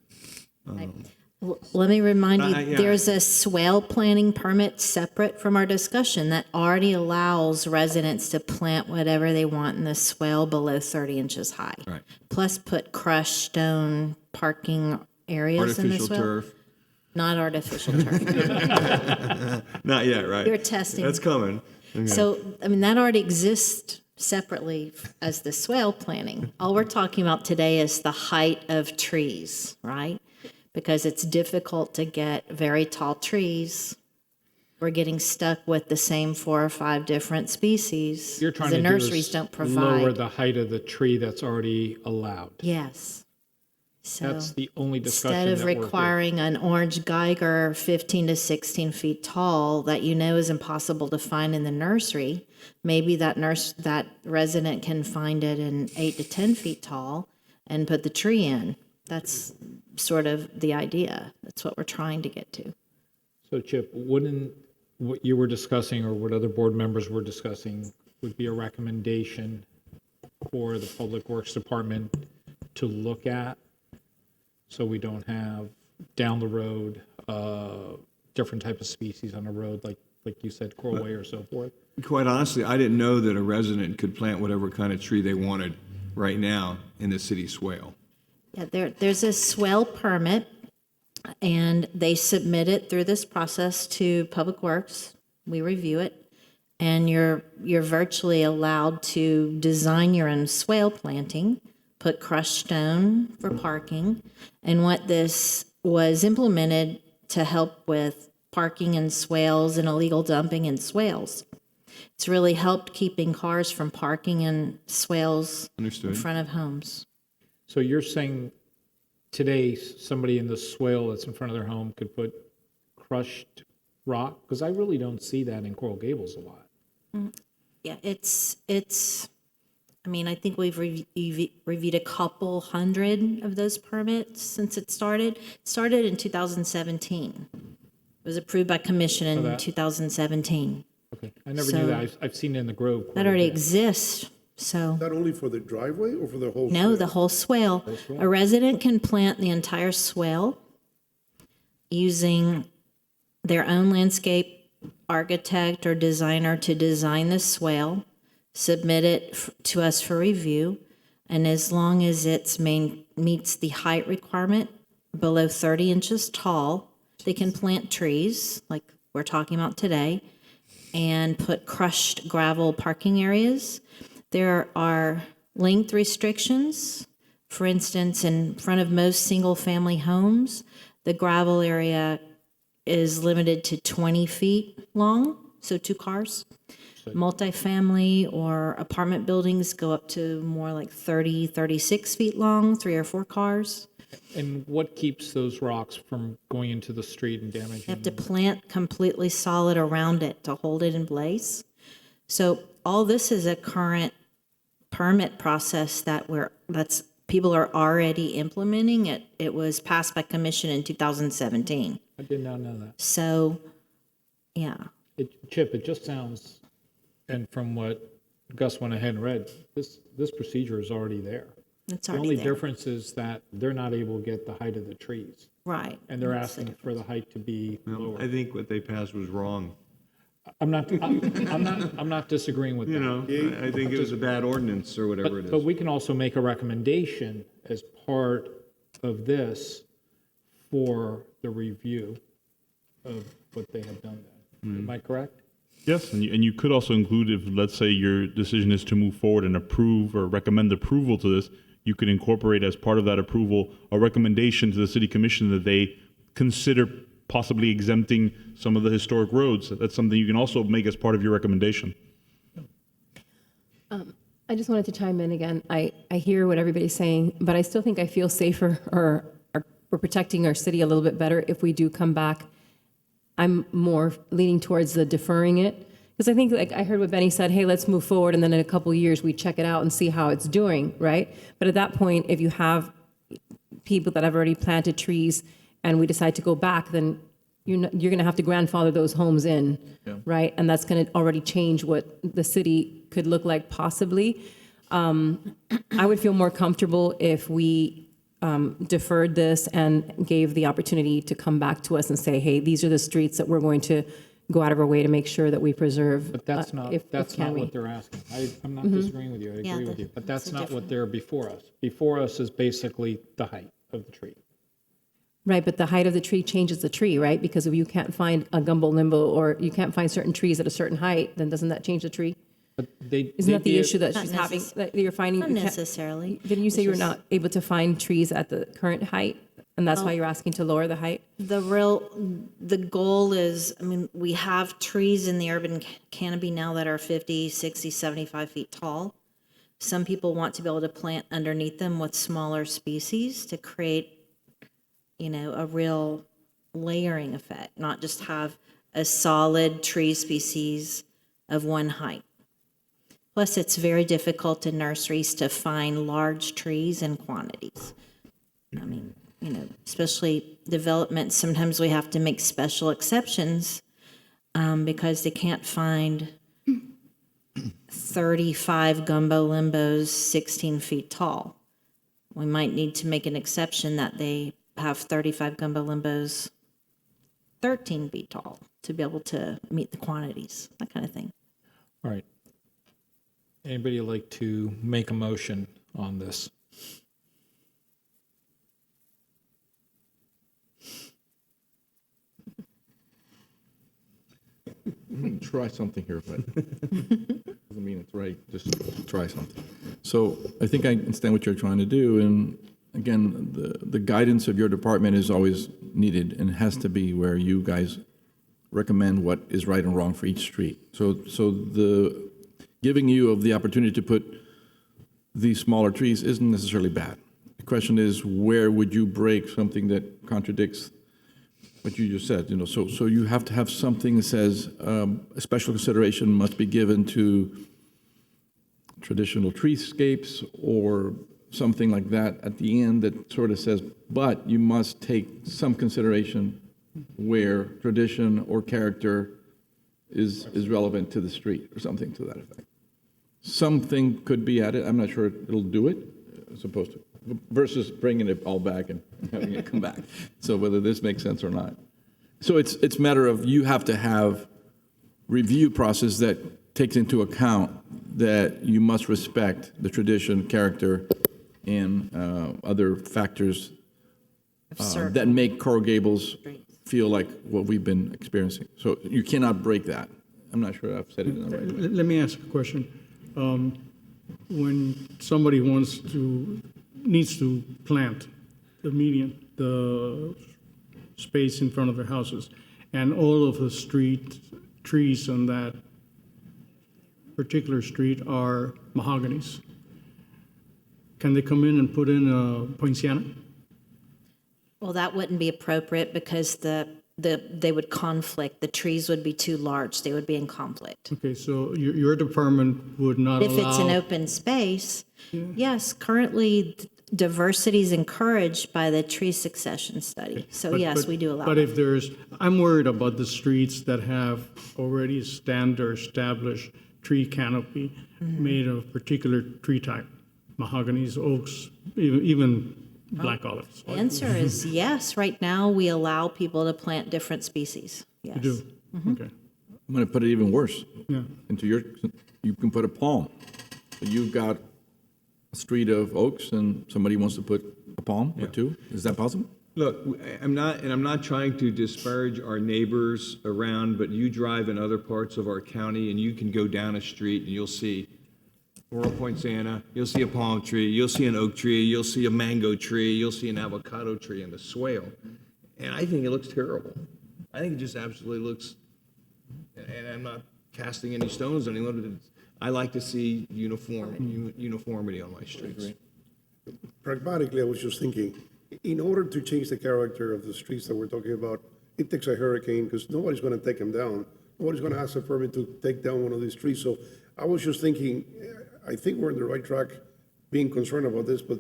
Speaker 13: Let me remind you,
Speaker 6: Yeah.
Speaker 13: there's a swale planting permit separate from our discussion that already allows residents to plant whatever they want in the swale below 30 inches high.
Speaker 6: Right.
Speaker 13: Plus put crushed stone parking areas in the
Speaker 6: Artificial
Speaker 13: swale.
Speaker 6: turf.
Speaker 13: Not artificial turf.
Speaker 6: Not yet, right?
Speaker 13: You're testing.
Speaker 6: That's coming. Okay.
Speaker 13: So, I mean, that already exists separately as the swale planting. All we're talking about today is the height of trees, right? Because it's difficult to get very tall trees. We're getting stuck with the same 4 or 5 different species.
Speaker 3: You're trying
Speaker 13: the
Speaker 3: to
Speaker 13: nurseries
Speaker 3: do
Speaker 13: don't
Speaker 3: is lower
Speaker 13: provide.
Speaker 3: the height of the tree that's already allowed.
Speaker 13: Yes. So
Speaker 3: That's the only discussion
Speaker 13: instead of
Speaker 3: that we're here.
Speaker 13: requiring an orange Geiger 15 to 16 feet tall that you know is impossible to find in the nursery, maybe that resident can find it in 8 to 10 feet tall and put the tree in. That's sort of the idea. That's what we're trying to get to.
Speaker 3: So Chip, wouldn't what you were discussing or what other board members were discussing would be a recommendation for the Public Works Department to look at, so we don't have down the road different type of species on the road, like you said, coral way or so forth?
Speaker 6: Quite honestly, I didn't know that a resident could plant whatever kind of tree they wanted right now in the city swale.
Speaker 13: Yeah, there's a swale permit, and they submit it through this process to Public Works. We review it, and you're virtually allowed to design your own swale planting, put crushed stone for parking, and what this was implemented to help with parking in swales and illegal dumping in swales. It's really helped keeping cars from parking in swales
Speaker 6: Understood.
Speaker 13: in front of homes.
Speaker 3: So you're saying today, somebody in the swale that's in front of their home could put crushed rock? Because I really don't see that in Coral Gables a lot.
Speaker 13: Yeah, it's. I mean, I think we've reviewed a couple hundred of those permits since it started. It started in 2017. It was approved by commission in
Speaker 3: that-
Speaker 13: 2017.
Speaker 3: Okay, I never
Speaker 13: So-
Speaker 3: knew that. I've seen it in the Grove.
Speaker 13: That
Speaker 3: quite a
Speaker 13: already
Speaker 3: bit.
Speaker 13: exists, so.
Speaker 7: Not only for the driveway or for the whole?
Speaker 13: No,
Speaker 7: swale?
Speaker 13: the whole swale. A resident can plant the entire swale using their own landscape architect or designer to design the swale, submit it to us for review, and as long as meets the height requirement below 30 inches tall, they can plant trees, like we're talking about today, and put crushed gravel parking areas. There are length restrictions. For instance, in front of most single-family homes, the gravel area is limited to 20 feet long, so 2 cars. Multifamily or apartment buildings go up to more like 30, 36 feet long, 3 or 4 cars.
Speaker 3: And what keeps those rocks from going into the street and damaging?
Speaker 13: You have to plant completely solid around it to hold it in place. So all this is a current permit process that's people are already implementing. It was passed by commission in 2017.
Speaker 3: I did not know that.
Speaker 13: So, yeah.
Speaker 3: Chip, it just sounds, and from what Gus went ahead and read, this procedure is already there.
Speaker 13: It's
Speaker 3: The
Speaker 13: already
Speaker 3: only
Speaker 13: there.
Speaker 3: difference is that they're not able to get the height of the trees.
Speaker 13: Right.
Speaker 3: And they're
Speaker 13: That's the
Speaker 3: asking for the height to be
Speaker 6: Well,
Speaker 3: lower.
Speaker 6: I think what they passed was wrong.
Speaker 3: I'm not disagreeing with that.
Speaker 6: You know, I think it was a bad ordinance or whatever it
Speaker 3: But
Speaker 6: is.
Speaker 3: we can also make a recommendation as part of this for the review of what they have done then. Am I correct?
Speaker 8: Yes, and you could also include if, let's say, your decision is to move forward and approve or recommend approval to this, you could incorporate as part of that approval a recommendation to the city commission that they consider possibly exempting some of the historic roads. That's something you can also make as part of your recommendation.
Speaker 10: I just wanted to chime in again. I hear what everybody's saying, but I still think I feel safer or we're protecting our city a little bit better if we do come back. I'm more leaning towards the deferring it. Because I think, like I heard what Benny said, hey, let's move forward, and then in a couple of years, we check it out and see how it's doing, right? But at that point, if you have people that have already planted trees and we decide to go back, then you're going to have to grandfather those homes in, right? And that's going to already change what the city could look like possibly. I would feel more comfortable if we deferred this and gave the opportunity to come back to us and say, hey, these are the streets that we're going to go out of our way to make sure that we preserve.
Speaker 3: But that's not what they're asking. I'm not disagreeing with you. I
Speaker 13: Yeah,
Speaker 3: agree with you. But that's
Speaker 13: that's
Speaker 3: not
Speaker 13: different.
Speaker 3: what they're before us. Before us is basically the height of the tree.
Speaker 10: Right, but the height of the tree changes the tree, right? Because if you can't find a gumbo limbo or you can't find certain trees at a certain height, then doesn't that change the tree?
Speaker 3: But they
Speaker 10: Isn't that the
Speaker 3: they'd be-
Speaker 10: issue that
Speaker 13: Not
Speaker 10: she's having,
Speaker 13: necess-
Speaker 10: that you're finding?
Speaker 13: Not
Speaker 10: you can't-
Speaker 13: necessarily.
Speaker 10: Didn't you say
Speaker 13: It's
Speaker 10: you were
Speaker 13: just-
Speaker 10: not able to find trees at the current height? And that's why you're asking to lower the height?
Speaker 13: The goal is, I mean, we have trees in the urban canopy now that are 50, 60, 75 feet tall. Some people want to be able to plant underneath them with smaller species to create, a real layering effect, not just have a solid tree species of one height. Plus, it's very difficult in nurseries to find large trees in quantities. I mean, especially development, sometimes we have to make special exceptions because they can't find 35 gumbo limbos 16 feet tall. We might need to make an exception that they have 35 gumbo limbos 13 feet tall to be able to meet the quantities, that kind of thing.
Speaker 3: All right. Anybody like to make a motion on this?
Speaker 1: Try something here, but doesn't mean it's right. Just try something. So I think I understand what you're trying to do, and again, the guidance of your department is always needed and has to be where you guys recommend what is right and wrong for each street. So the giving you of the opportunity to put these smaller trees isn't necessarily bad. The question is, where would you break something that contradicts what you just said? So you have to have something that says a special consideration must be given to traditional treescapes or something like that at the end that sort of says, but you must take some consideration where tradition or character is relevant to the street, or something to that effect. Something could be added, I'm not sure it'll do it, as opposed to, versus bringing it all back and having it come back. So whether this makes sense or not. So it's a matter of, you have to have review process that takes into account that you must respect the tradition, character, and other factors that make Coral Gables feel like what we've been experiencing. So you cannot break that. I'm not sure I've said it in the right way.
Speaker 2: Let me ask a question. When somebody needs to plant the space in front of their houses, and all of the street trees on that particular street are mahoganies, can they come in and put in a poinciana?
Speaker 13: Well, that wouldn't be appropriate because they would conflict. The trees would be too large. They would be in conflict.
Speaker 2: Okay, so your department would not allow...
Speaker 13: If it's an open space, yes, currently diversity is encouraged by the tree succession study. So yes, we do allow
Speaker 2: But
Speaker 13: that.
Speaker 2: if I'm worried about the streets that have already standard established tree canopy made of particular tree type, mahoganies, oaks, even black olives.
Speaker 13: The answer is yes. Right now, we allow people to plant different species. Yes.
Speaker 2: You do? Okay.
Speaker 1: I'm going to put it even worse.
Speaker 2: Yeah.
Speaker 1: You can put a palm. So you've got a street of oaks and somebody wants to put a palm or two. Is that possible?
Speaker 6: Look, I'm not trying to disparage our neighbors around, but you drive in other parts of our county and you can go down a street and you'll see Coral Poinciana, you'll see a palm tree, you'll see an oak tree, you'll see a mango tree, you'll see an avocado tree and a swale. And I think it looks terrible. I think it just absolutely looks, and I'm not casting any stones on anyone, but I like to see uniformity on my streets.
Speaker 7: Pragmatically, I was just thinking, in order to change the character of the streets that we're talking about, it takes a hurricane, because nobody's going to take them down. Nobody's going to ask a permit to take down one of these trees. So I was just thinking, I think we're on the right track being concerned about this, but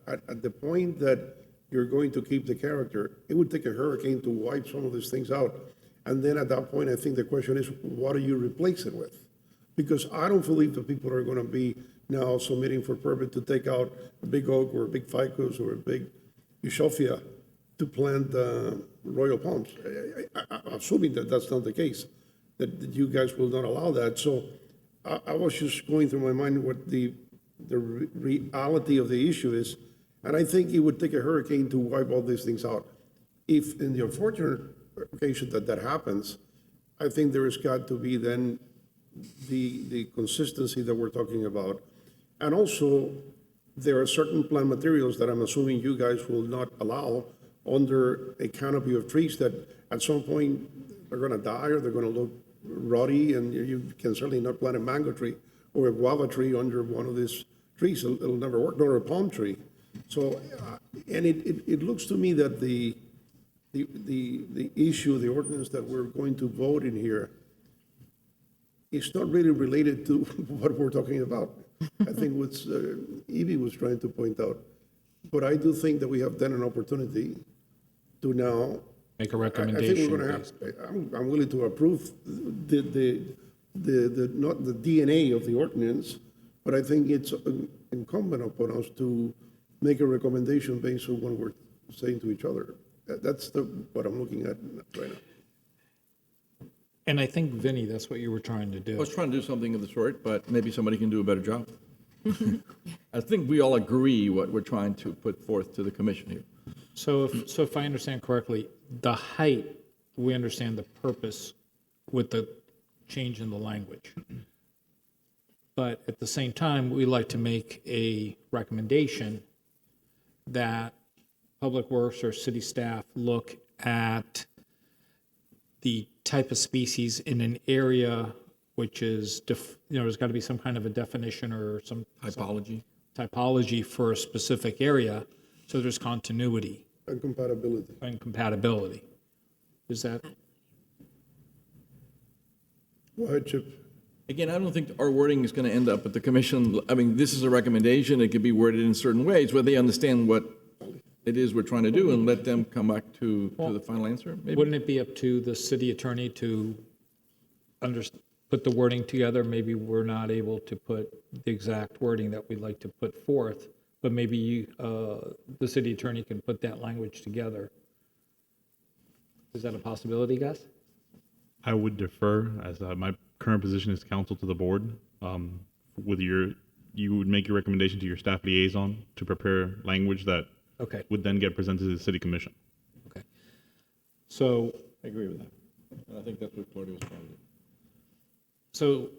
Speaker 7: at the point that you're going to keep the character, it would take a hurricane to wipe some of these things out. And then at that point, I think the question is, what do you replace it with? Because I don't believe that people are going to be now submitting for permit to take out a big oak or a big ficus or a big euphorbium to plant royal palms. I'm assuming that that's not the case, that you guys will not allow that. So I was just going through my mind what the reality of the issue is, and I think it would take a hurricane to wipe all these things out. If in the unfortunate occasion that happens, I think there has got to be then the consistency that we're talking about. And also, there are certain plant materials that I'm assuming you guys will not allow under a canopy of trees that at some point they're going to die or they're going to look rotty, and you can certainly not plant a mango tree or a guava tree under one of these trees. It'll never work, nor a palm tree. So, and it looks to me that the issue, the ordinance that we're going to vote in here, is not really related to what we're talking about. I think what Evie was trying to point out. But I do think that we have then an opportunity to now
Speaker 3: Make a
Speaker 7: I
Speaker 3: recommendation.
Speaker 7: think we're going to have. I'm willing to approve the not the DNA of the ordinance, but I think it's incumbent upon us to make a recommendation based on what we're saying to each other. That's what I'm looking at right now.
Speaker 3: And I think, Vinny, that's what you were trying to do.
Speaker 1: I was trying to do something of the sort, but maybe somebody can do a better job. I think we all agree what we're trying to put forth to the commission here.
Speaker 3: So if I understand correctly, the height, we understand the purpose with the change in the language. But at the same time, we like to make a recommendation that Public Works or city staff look at the type of species in an area which is, there's got to be some kind of a definition or some typology for a specific area, so there's continuity.
Speaker 7: And compatibility.
Speaker 3: And compatibility. Is that?
Speaker 7: Go ahead, Chip.
Speaker 1: Again, I don't think our wording is going to end up at the commission. I mean, this is a recommendation. It could be worded in certain ways where they understand what it is we're trying to do and let them come back to the final answer, maybe?
Speaker 3: Wouldn't it be up to the city attorney to put the wording together? Maybe we're not able to put the exact wording that we'd like to put forth, but maybe the city attorney can put that language together. Is that a possibility, Gus?
Speaker 8: I would defer, as my current position is counsel to the board. You would make your recommendation to your staff liaison to prepare language that
Speaker 3: Okay.
Speaker 8: would then get presented to the city commission.
Speaker 3: Okay. So,
Speaker 1: I agree with that. And I think that's what Claudia was trying to do.
Speaker 3: so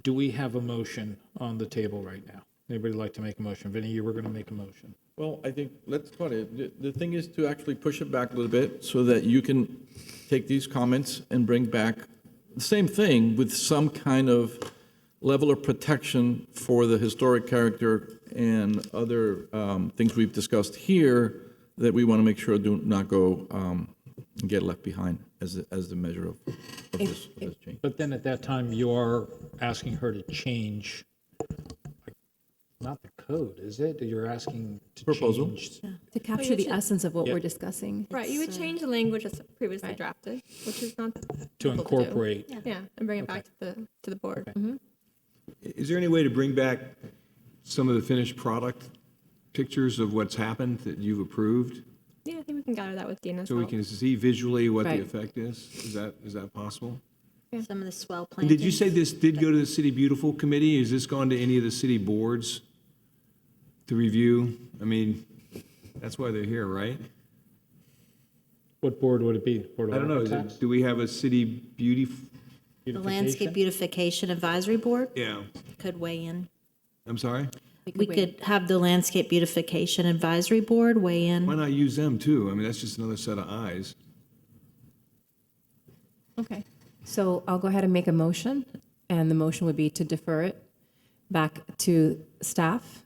Speaker 3: do we have a motion on the table right now? Anybody like to make a motion? Vinny, you were going to make a motion.
Speaker 1: Well, I think, let's call it, the thing is to actually push it back a little bit so that you can take these comments and bring back the same thing with some kind of level of protection for the historic character and other things we've discussed here that we want to make sure do not go and get left behind as the measure of this change.
Speaker 3: But then at that time, you're asking her to change, not the code, is it? You're asking to
Speaker 1: Proposal.
Speaker 3: change.
Speaker 10: To capture the essence of what we're discussing.
Speaker 4: Right, you would change the language that's previously drafted, which is not
Speaker 3: To
Speaker 4: difficult do.
Speaker 3: incorporate.
Speaker 4: Yeah, and bring it back to the board.
Speaker 6: Is there any way to bring back some of the finished product pictures of what's happened that you've approved?
Speaker 4: Yeah, I think we can gather that with Dina.
Speaker 6: So we can see visually what the
Speaker 10: Right.
Speaker 6: effect is? Is that possible?
Speaker 13: Some of the swell
Speaker 6: And
Speaker 13: plantings.
Speaker 6: did you say this did go to the City Beautiful Committee? Has this gone to any of the city boards to review? I mean, that's why they're here, right?
Speaker 3: What board would it be? Board of
Speaker 6: I don't know.
Speaker 3: Architects?
Speaker 6: Do we have a city beauty?
Speaker 13: The Landscape Beautification Advisory Board
Speaker 6: Yeah.
Speaker 13: could weigh in.
Speaker 6: I'm sorry?
Speaker 13: We could have the Landscape Beautification Advisory Board weigh in.
Speaker 6: Why not use them too? I mean, that's just another set of eyes.
Speaker 10: Okay. So I'll go ahead and make a motion, and the motion would be to defer it back to staff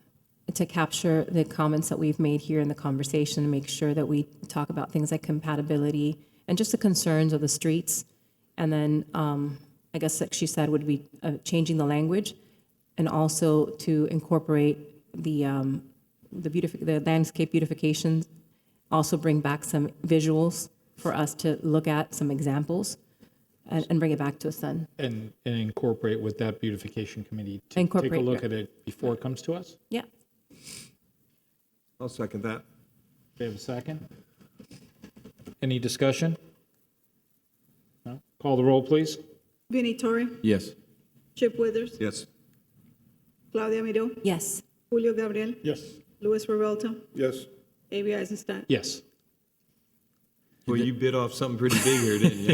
Speaker 10: to capture the comments that we've made here in the conversation, and make sure that we talk about things like compatibility and just the concerns of the streets. And then, I guess like she said, would be changing the language, and also to incorporate the landscape beautification, also bring back some visuals for us to look at, some examples, and bring it back to us then.
Speaker 3: And incorporate with that beautification committee to take a
Speaker 10: Incorporate,
Speaker 3: look
Speaker 10: yeah.
Speaker 3: at it before it comes to us?
Speaker 10: Yeah.
Speaker 6: I'll second that.
Speaker 3: Do we have a second? Any discussion? No? Call the roll, please.
Speaker 5: Vinnie Torre,
Speaker 1: Yes.
Speaker 5: Chip Withers,
Speaker 6: Yes.
Speaker 5: Claudia Miro,
Speaker 10: Yes.
Speaker 5: Julio Gabriel,
Speaker 3: Yes.
Speaker 5: Luis Revuelta,
Speaker 7: Yes.
Speaker 5: A.B. Eisenstadt.
Speaker 3: Yes.
Speaker 6: Well, you bit off something pretty big here, didn't you?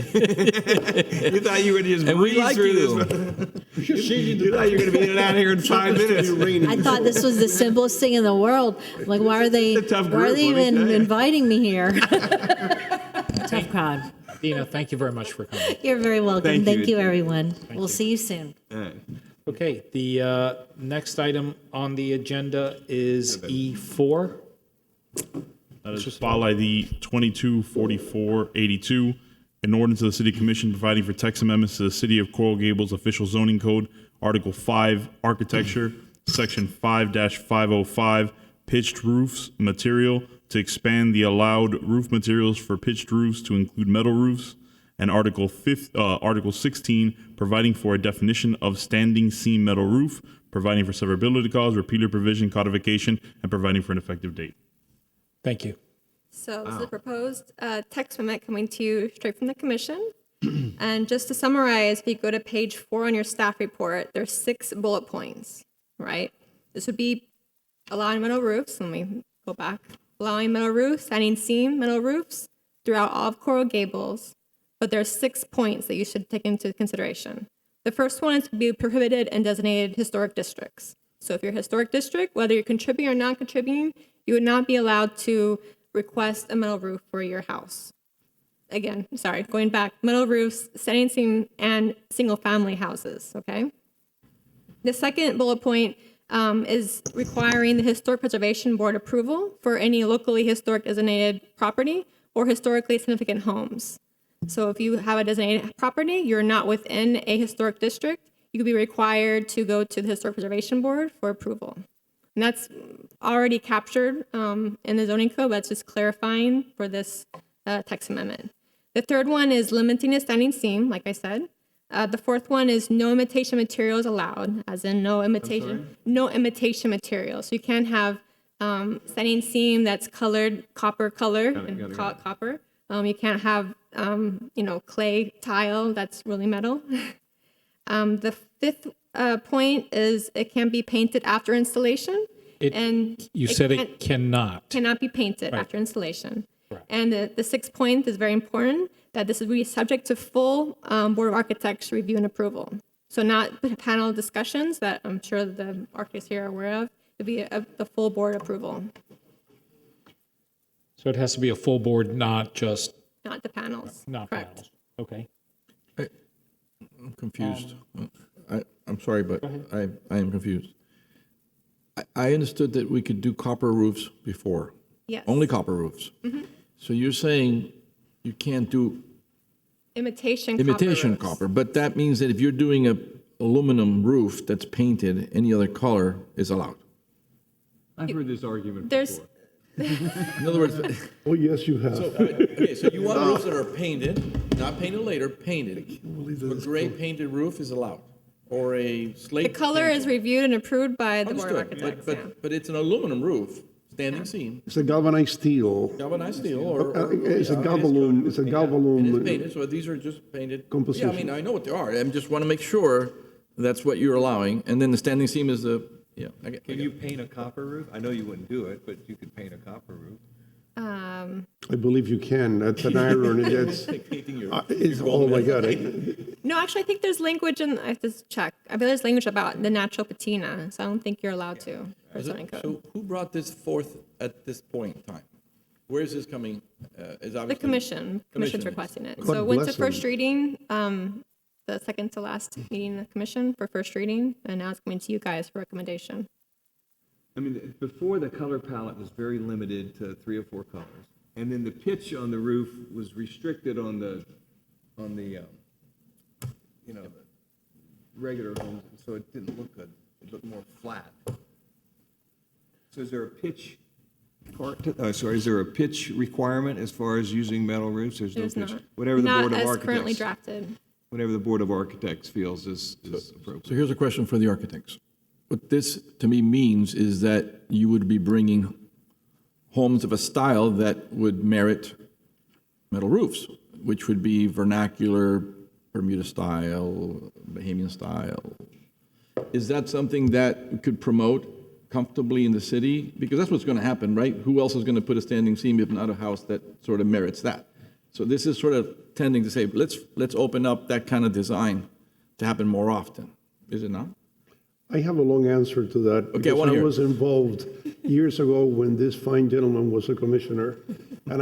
Speaker 6: You thought you would just
Speaker 1: And we
Speaker 6: breeze
Speaker 1: like
Speaker 6: through
Speaker 1: you.
Speaker 6: this. You thought you were going to be in and out of here in 5 minutes.
Speaker 13: I thought this was the simplest thing in the world. Like, why are they,
Speaker 6: It's a tough
Speaker 13: why are
Speaker 6: group,
Speaker 13: they
Speaker 6: let me
Speaker 13: even
Speaker 6: tell you.
Speaker 13: inviting me here?
Speaker 10: Tough crowd.
Speaker 3: Dina, thank you very much for coming.
Speaker 13: You're very welcome.
Speaker 6: Thank you.
Speaker 13: Thank you, everyone. We'll see you soon.
Speaker 6: All right.
Speaker 3: Okay, the next item on the agenda is E4.
Speaker 8: That is file ID 224482, an ordinance of the City Commission providing for text amendments to the City of Coral Gables Official Zoning Code, Article 5, Architecture, Section 5-505, Pitched Roofs Material, to expand the allowed roof materials for pitched roofs to include metal roofs, and Article 16, providing for a definition of standing seam metal roof, providing for severability clause, repealer provision, codification, and providing for an effective date.
Speaker 3: Thank you.
Speaker 4: So this is a proposed text amendment coming to you straight from the commission. And just to summarize, if you go to page 4 on your staff report, there's 6 bullet points, right? This would be allowing metal roofs. Let me go back. Allowing metal roofs, standing seam metal roofs throughout all of Coral Gables. But there are 6 points that you should take into consideration. The first one is to be prohibited in designated historic districts. So if you're a historic district, whether you're contributing or not contributing, you would not be allowed to request a metal roof for your house. Again, sorry, going back, metal roofs, standing seam, and single-family houses, okay? The second bullet point is requiring the Historic Preservation Board approval for any locally historic designated property or historically significant homes. So if you have a designated property, you're not within a historic district, you could be required to go to the Historic Preservation Board for approval. And that's already captured in the zoning code, but it's just clarifying for this text amendment. The third one is limiting a standing seam, like I said. The fourth one is no imitation materials allowed, as in no imitation materials. So you can't have standing seam that's colored copper color and call it copper. You can't have clay tile that's really metal. The fifth point is it can be painted after installation.
Speaker 3: You said it cannot.
Speaker 4: Cannot be painted after installation. Correct. And the sixth point is very important, that this is really subject to full Board of Architects review and approval. So not panel discussions that I'm sure the architects here are aware of. It'd be the full board approval.
Speaker 3: So it has to be a full board, not just.
Speaker 4: Not the panels.
Speaker 3: Not
Speaker 4: correct.
Speaker 3: panels. Okay.
Speaker 1: I'm confused. I'm sorry, but I am confused. I understood that we could do copper roofs before.
Speaker 4: Yes.
Speaker 1: Only copper roofs. Mm-hmm. So you're saying you can't do
Speaker 4: imitation
Speaker 1: copper, but that means that if you're doing a aluminum roof that's painted any other color is allowed.
Speaker 6: I've heard this argument
Speaker 4: There's
Speaker 6: before.
Speaker 1: In other words,
Speaker 7: Oh, yes, you have.
Speaker 1: so you want roofs that are painted, not painted later, painted. A gray painted roof is allowed, or a slate.
Speaker 4: the color is reviewed and approved by the Board of
Speaker 1: Understood,
Speaker 4: Architects.
Speaker 1: but it's an aluminum roof, standing seam,
Speaker 7: It's a galvanized steel.
Speaker 1: galvanized steel, or
Speaker 7: It's a
Speaker 1: yeah,
Speaker 7: galvalume, it's a
Speaker 1: and it's
Speaker 7: galvalume.
Speaker 1: painted, so these are just painted.
Speaker 7: Composition.
Speaker 1: Yeah, I mean, I know what they are, I just want to make sure that's what you're allowing, and then the standing seam is the, yeah.
Speaker 6: Can you paint a copper roof? I know you wouldn't do it, but you could paint a copper roof.
Speaker 7: I believe you can. That's an iron. It's, oh, my God.
Speaker 4: No, actually, I think there's language, and I have to check. I believe there's language about the natural patina, so I don't think you're allowed to for zoning code.
Speaker 1: So who brought this forth at this point in time? Where is this coming? Is
Speaker 4: The
Speaker 1: obviously
Speaker 4: commission's requesting it.
Speaker 7: God
Speaker 4: So it went to
Speaker 7: bless
Speaker 4: first
Speaker 7: them.
Speaker 4: reading, the second to last meeting of the commission for first reading, and now it's coming to you guys for recommendation.
Speaker 6: I mean, before the color palette was very limited to 3 or 4 colors. And then the pitch on the roof was restricted on the regular homes, so it didn't look good. It looked more flat. So is there a pitch is there a pitch requirement as far as using metal roofs? There's no
Speaker 4: There's
Speaker 6: pitch.
Speaker 4: not.
Speaker 6: Whatever the Board of
Speaker 4: Not as currently
Speaker 6: Architects,
Speaker 4: drafted.
Speaker 6: whatever the Board of Architects feels is appropriate.
Speaker 1: So here's a question for the architects. What this, to me, means is that you would be bringing homes of a style that would merit metal roofs, which would be vernacular, Bermuda style, Bahamian style. Is that something that we could promote comfortably in the city? Because that's what's going to happen, right? Who else is going to put a standing seam if not a house that sort of merits that? So this is sort of tending to say, let's open up that kind of design to happen more often. Is it not?
Speaker 7: I have a long answer to that.
Speaker 1: Okay, I
Speaker 7: because
Speaker 1: wanna hear it.
Speaker 7: was involved years ago when this fine gentleman was a commissioner. And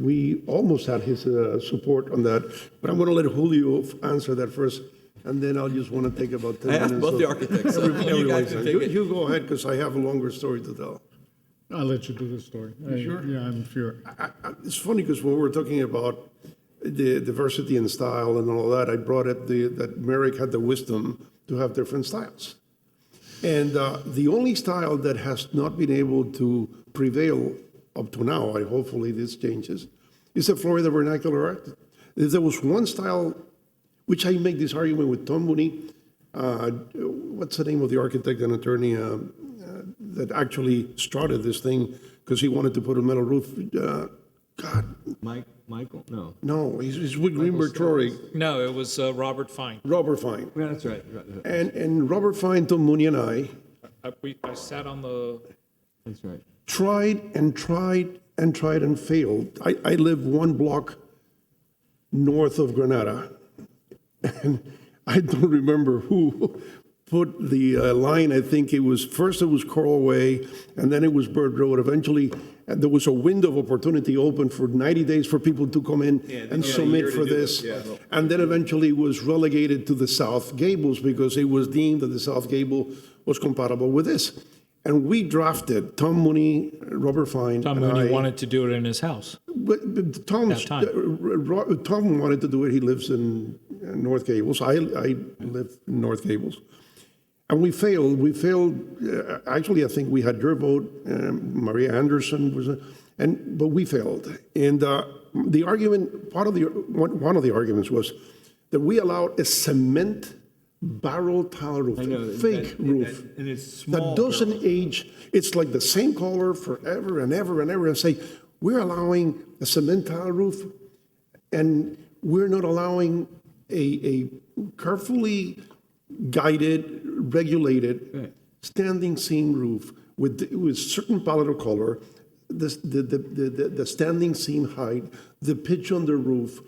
Speaker 7: we almost had his support on that. But I'm going to let Julio answer that first. And then I'll just want to take about 10
Speaker 1: I
Speaker 7: minutes.
Speaker 1: asked both the architects. So you guys can take it.
Speaker 7: You go ahead, because I have a longer story to tell.
Speaker 2: I'll let you do the story.
Speaker 7: sure?
Speaker 2: Yeah, I'm sure.
Speaker 7: It's funny because when we're talking about the diversity and style and all that, I brought up that Merrick had the wisdom to have different styles. And the only style that has not been able to prevail up to now, hopefully this changes, is the Florida vernacular art. There was one style, which I make this argument with Tom Mooney. What's the name of the architect and attorney that actually started this thing because he wanted to put a metal roof?
Speaker 6: Michael? No.
Speaker 7: No, he's with Greenberg Trory.
Speaker 3: No, it was Robert Fine.
Speaker 7: Robert Fine.
Speaker 6: Yeah, that's right.
Speaker 7: And Robert Fine, Tom Mooney, and I
Speaker 3: I sat on the.
Speaker 6: That's right.
Speaker 7: tried and failed. I live one block north of Granada, and I don't remember who put the line. I think it was Coral Way, and then it was Bird Road. Eventually, there was a window of opportunity open for 90 days for people to come in and submit for this. And then eventually was relegated to the South Gables because it was deemed that the South Gable was compatible with this. And we drafted, Tom Mooney, Robert Fine,
Speaker 3: Tom
Speaker 7: and
Speaker 3: Mooney
Speaker 7: I.
Speaker 3: wanted to do it in his house.
Speaker 7: But Tom wanted to do it. He lives in North Gables. I live in North Gables. And we failed. Actually, I think we had your vote. Maria Anderson was, but we failed. And the argument, one of the arguments was that we allowed a cement barrel tile roof, fake roof,
Speaker 6: And it's small.
Speaker 7: that doesn't age. It's like the same color forever and ever and ever. And say, we're allowing a cement tile roof, and we're not allowing a carefully guided, regulated, standing seam roof with certain palette of color, the standing seam height, the pitch on the roof.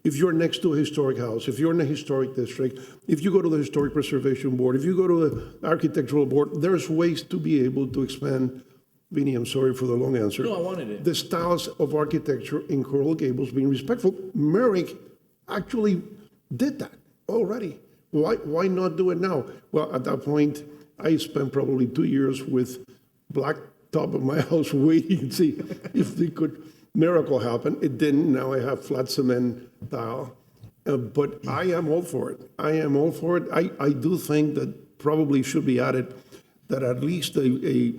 Speaker 7: If you're next to a historic house, if you're in a historic district, if you go to the Historic Preservation Board, if you go to the Architectural Board, there's ways to be able to expand. Vinny, I'm sorry for the long answer.
Speaker 1: No, I wanted it.
Speaker 7: The styles of architecture in Coral Gables being respectful. Merrick actually did that already. Why not do it now? Well, at that point, I spent probably 2 years with black top of my house waiting to see if they could miracle happen. It didn't. Now I have flat cement tile. But I am all for it. I am all for it. I do think that probably should be added that at least a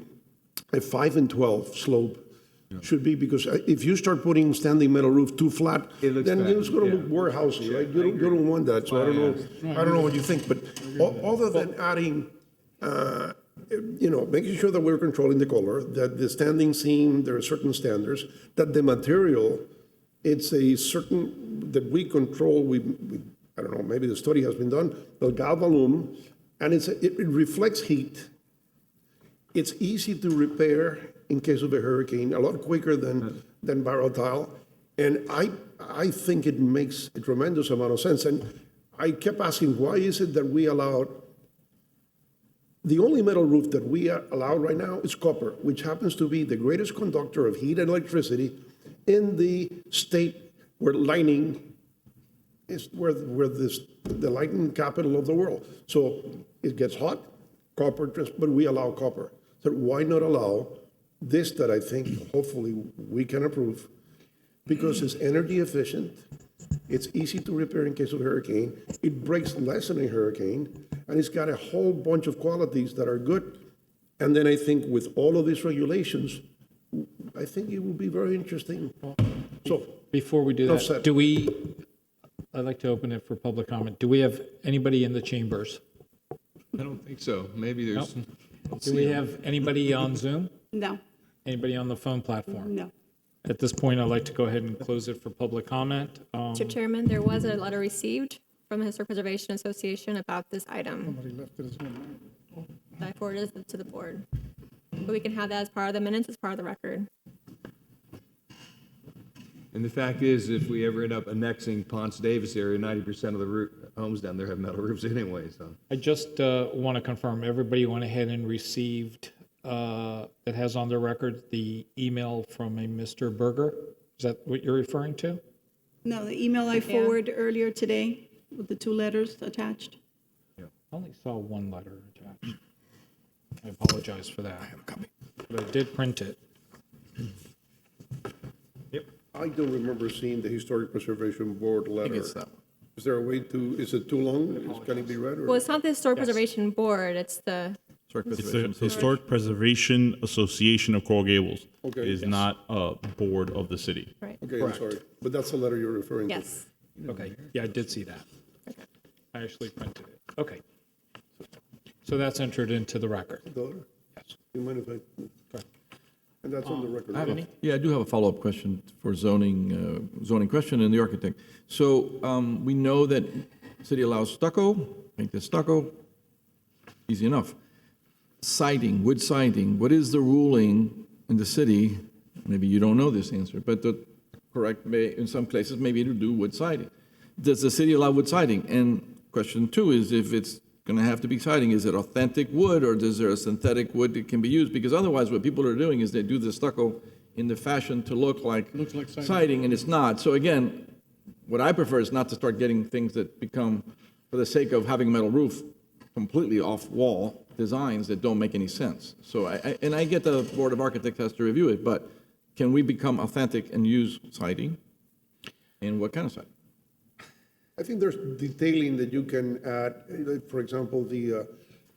Speaker 7: 5 and 12 slope should be, because if you start putting standing metal roof too flat,
Speaker 6: It
Speaker 7: then
Speaker 6: looks
Speaker 7: it's
Speaker 6: bad.
Speaker 7: going to look
Speaker 6: Yeah.
Speaker 7: warehouses, right? You don't want that. So I don't know what you think, but other than adding, making sure that we're controlling the color, that the standing seam, there are certain standards, that the material, it's a certain, that we control, I don't know, maybe the study has been done, the galvalume, and it reflects heat. It's easy to repair in case of a hurricane, a lot quicker than barrel tile. And I think it makes a tremendous amount of sense. And I kept asking, why is it that we allowed, the only metal roof that we are allowed right now is copper, which happens to be the greatest conductor of heat and electricity in the state where lightning is, where the lightning capital of the world. So it gets hot, copper, but we allow copper. So why not allow this that I think hopefully we can approve, because it's energy efficient, it's easy to repair in case of a hurricane, it breaks less in a hurricane, and it's got a whole bunch of qualities that are good. And then I think with all of these regulations, I think it will be very interesting. So
Speaker 3: Before we do
Speaker 7: Enough
Speaker 3: that,
Speaker 7: said.
Speaker 3: I'd like to open it for public comment. Do we have anybody in the chambers?
Speaker 6: I don't think so. Maybe there's.
Speaker 3: Do we have anybody on Zoom?
Speaker 5: No,
Speaker 3: Anybody on the phone platform?
Speaker 5: no.
Speaker 3: At this point, I'd like to go ahead and close it for public comment.
Speaker 4: Mr. Chairman, there was a letter received from the Historic Preservation Association about this item. I forwarded it to the board. But we can have that as part of the minutes, as part of the record.
Speaker 6: And the fact is, if we ever end up annexing Ponce Davis area, 90% of the homes down there have metal roofs anyway, so.
Speaker 3: I just want to confirm, everybody went ahead and received, that has on their record, the email from a Mr. Berger? Is that what you're referring to?
Speaker 5: No, the email I forwarded earlier today with the 2 letters attached.
Speaker 3: I only saw one letter attached. I apologize for that. I have a copy. But I did print it.
Speaker 7: I don't remember seeing the Historic Preservation Board letter.
Speaker 1: it's that one.
Speaker 7: Is there a way to, is it too long? Can it be read? Or?
Speaker 4: Well, it's not the Historic Preservation Board, it's the,
Speaker 1: Historic
Speaker 8: It's
Speaker 1: Preservation
Speaker 8: the Historic Preservation Association of Coral Gables.
Speaker 7: Okay.
Speaker 8: It is
Speaker 7: Yes.
Speaker 8: not a board of the city.
Speaker 4: right,
Speaker 7: Okay, I'm sorry, but that's the letter you're referring to.
Speaker 4: yes.
Speaker 3: Okay, yeah, I did see that. I actually printed it. Okay. So that's entered into the record.
Speaker 7: The letter?
Speaker 3: Yes.
Speaker 7: You mind if I? And that's on the record.
Speaker 3: Any?
Speaker 1: Yeah, I do have a follow-up question for zoning question and the architect. So we know that city allows stucco, make the stucco, easy enough. Siding, wood siding, what is the ruling in the city? Maybe you don't know this answer, but the correct, in some places, maybe to do wood siding. Does the city allow wood siding? And question 2 is, if it's going to have to be siding, is it authentic wood, or is there a synthetic wood that can be used? Because otherwise, what people are doing is they do the stucco in the fashion to look like siding, and it's not. So again, what I prefer is not to start getting things that become, for the sake of having a metal roof, completely off-wall designs that don't make any sense. So I get the Board of Architects has to review it, but can we become authentic and use siding? And what kind of siding?
Speaker 7: I think there's detailing that you can add, like, for example, the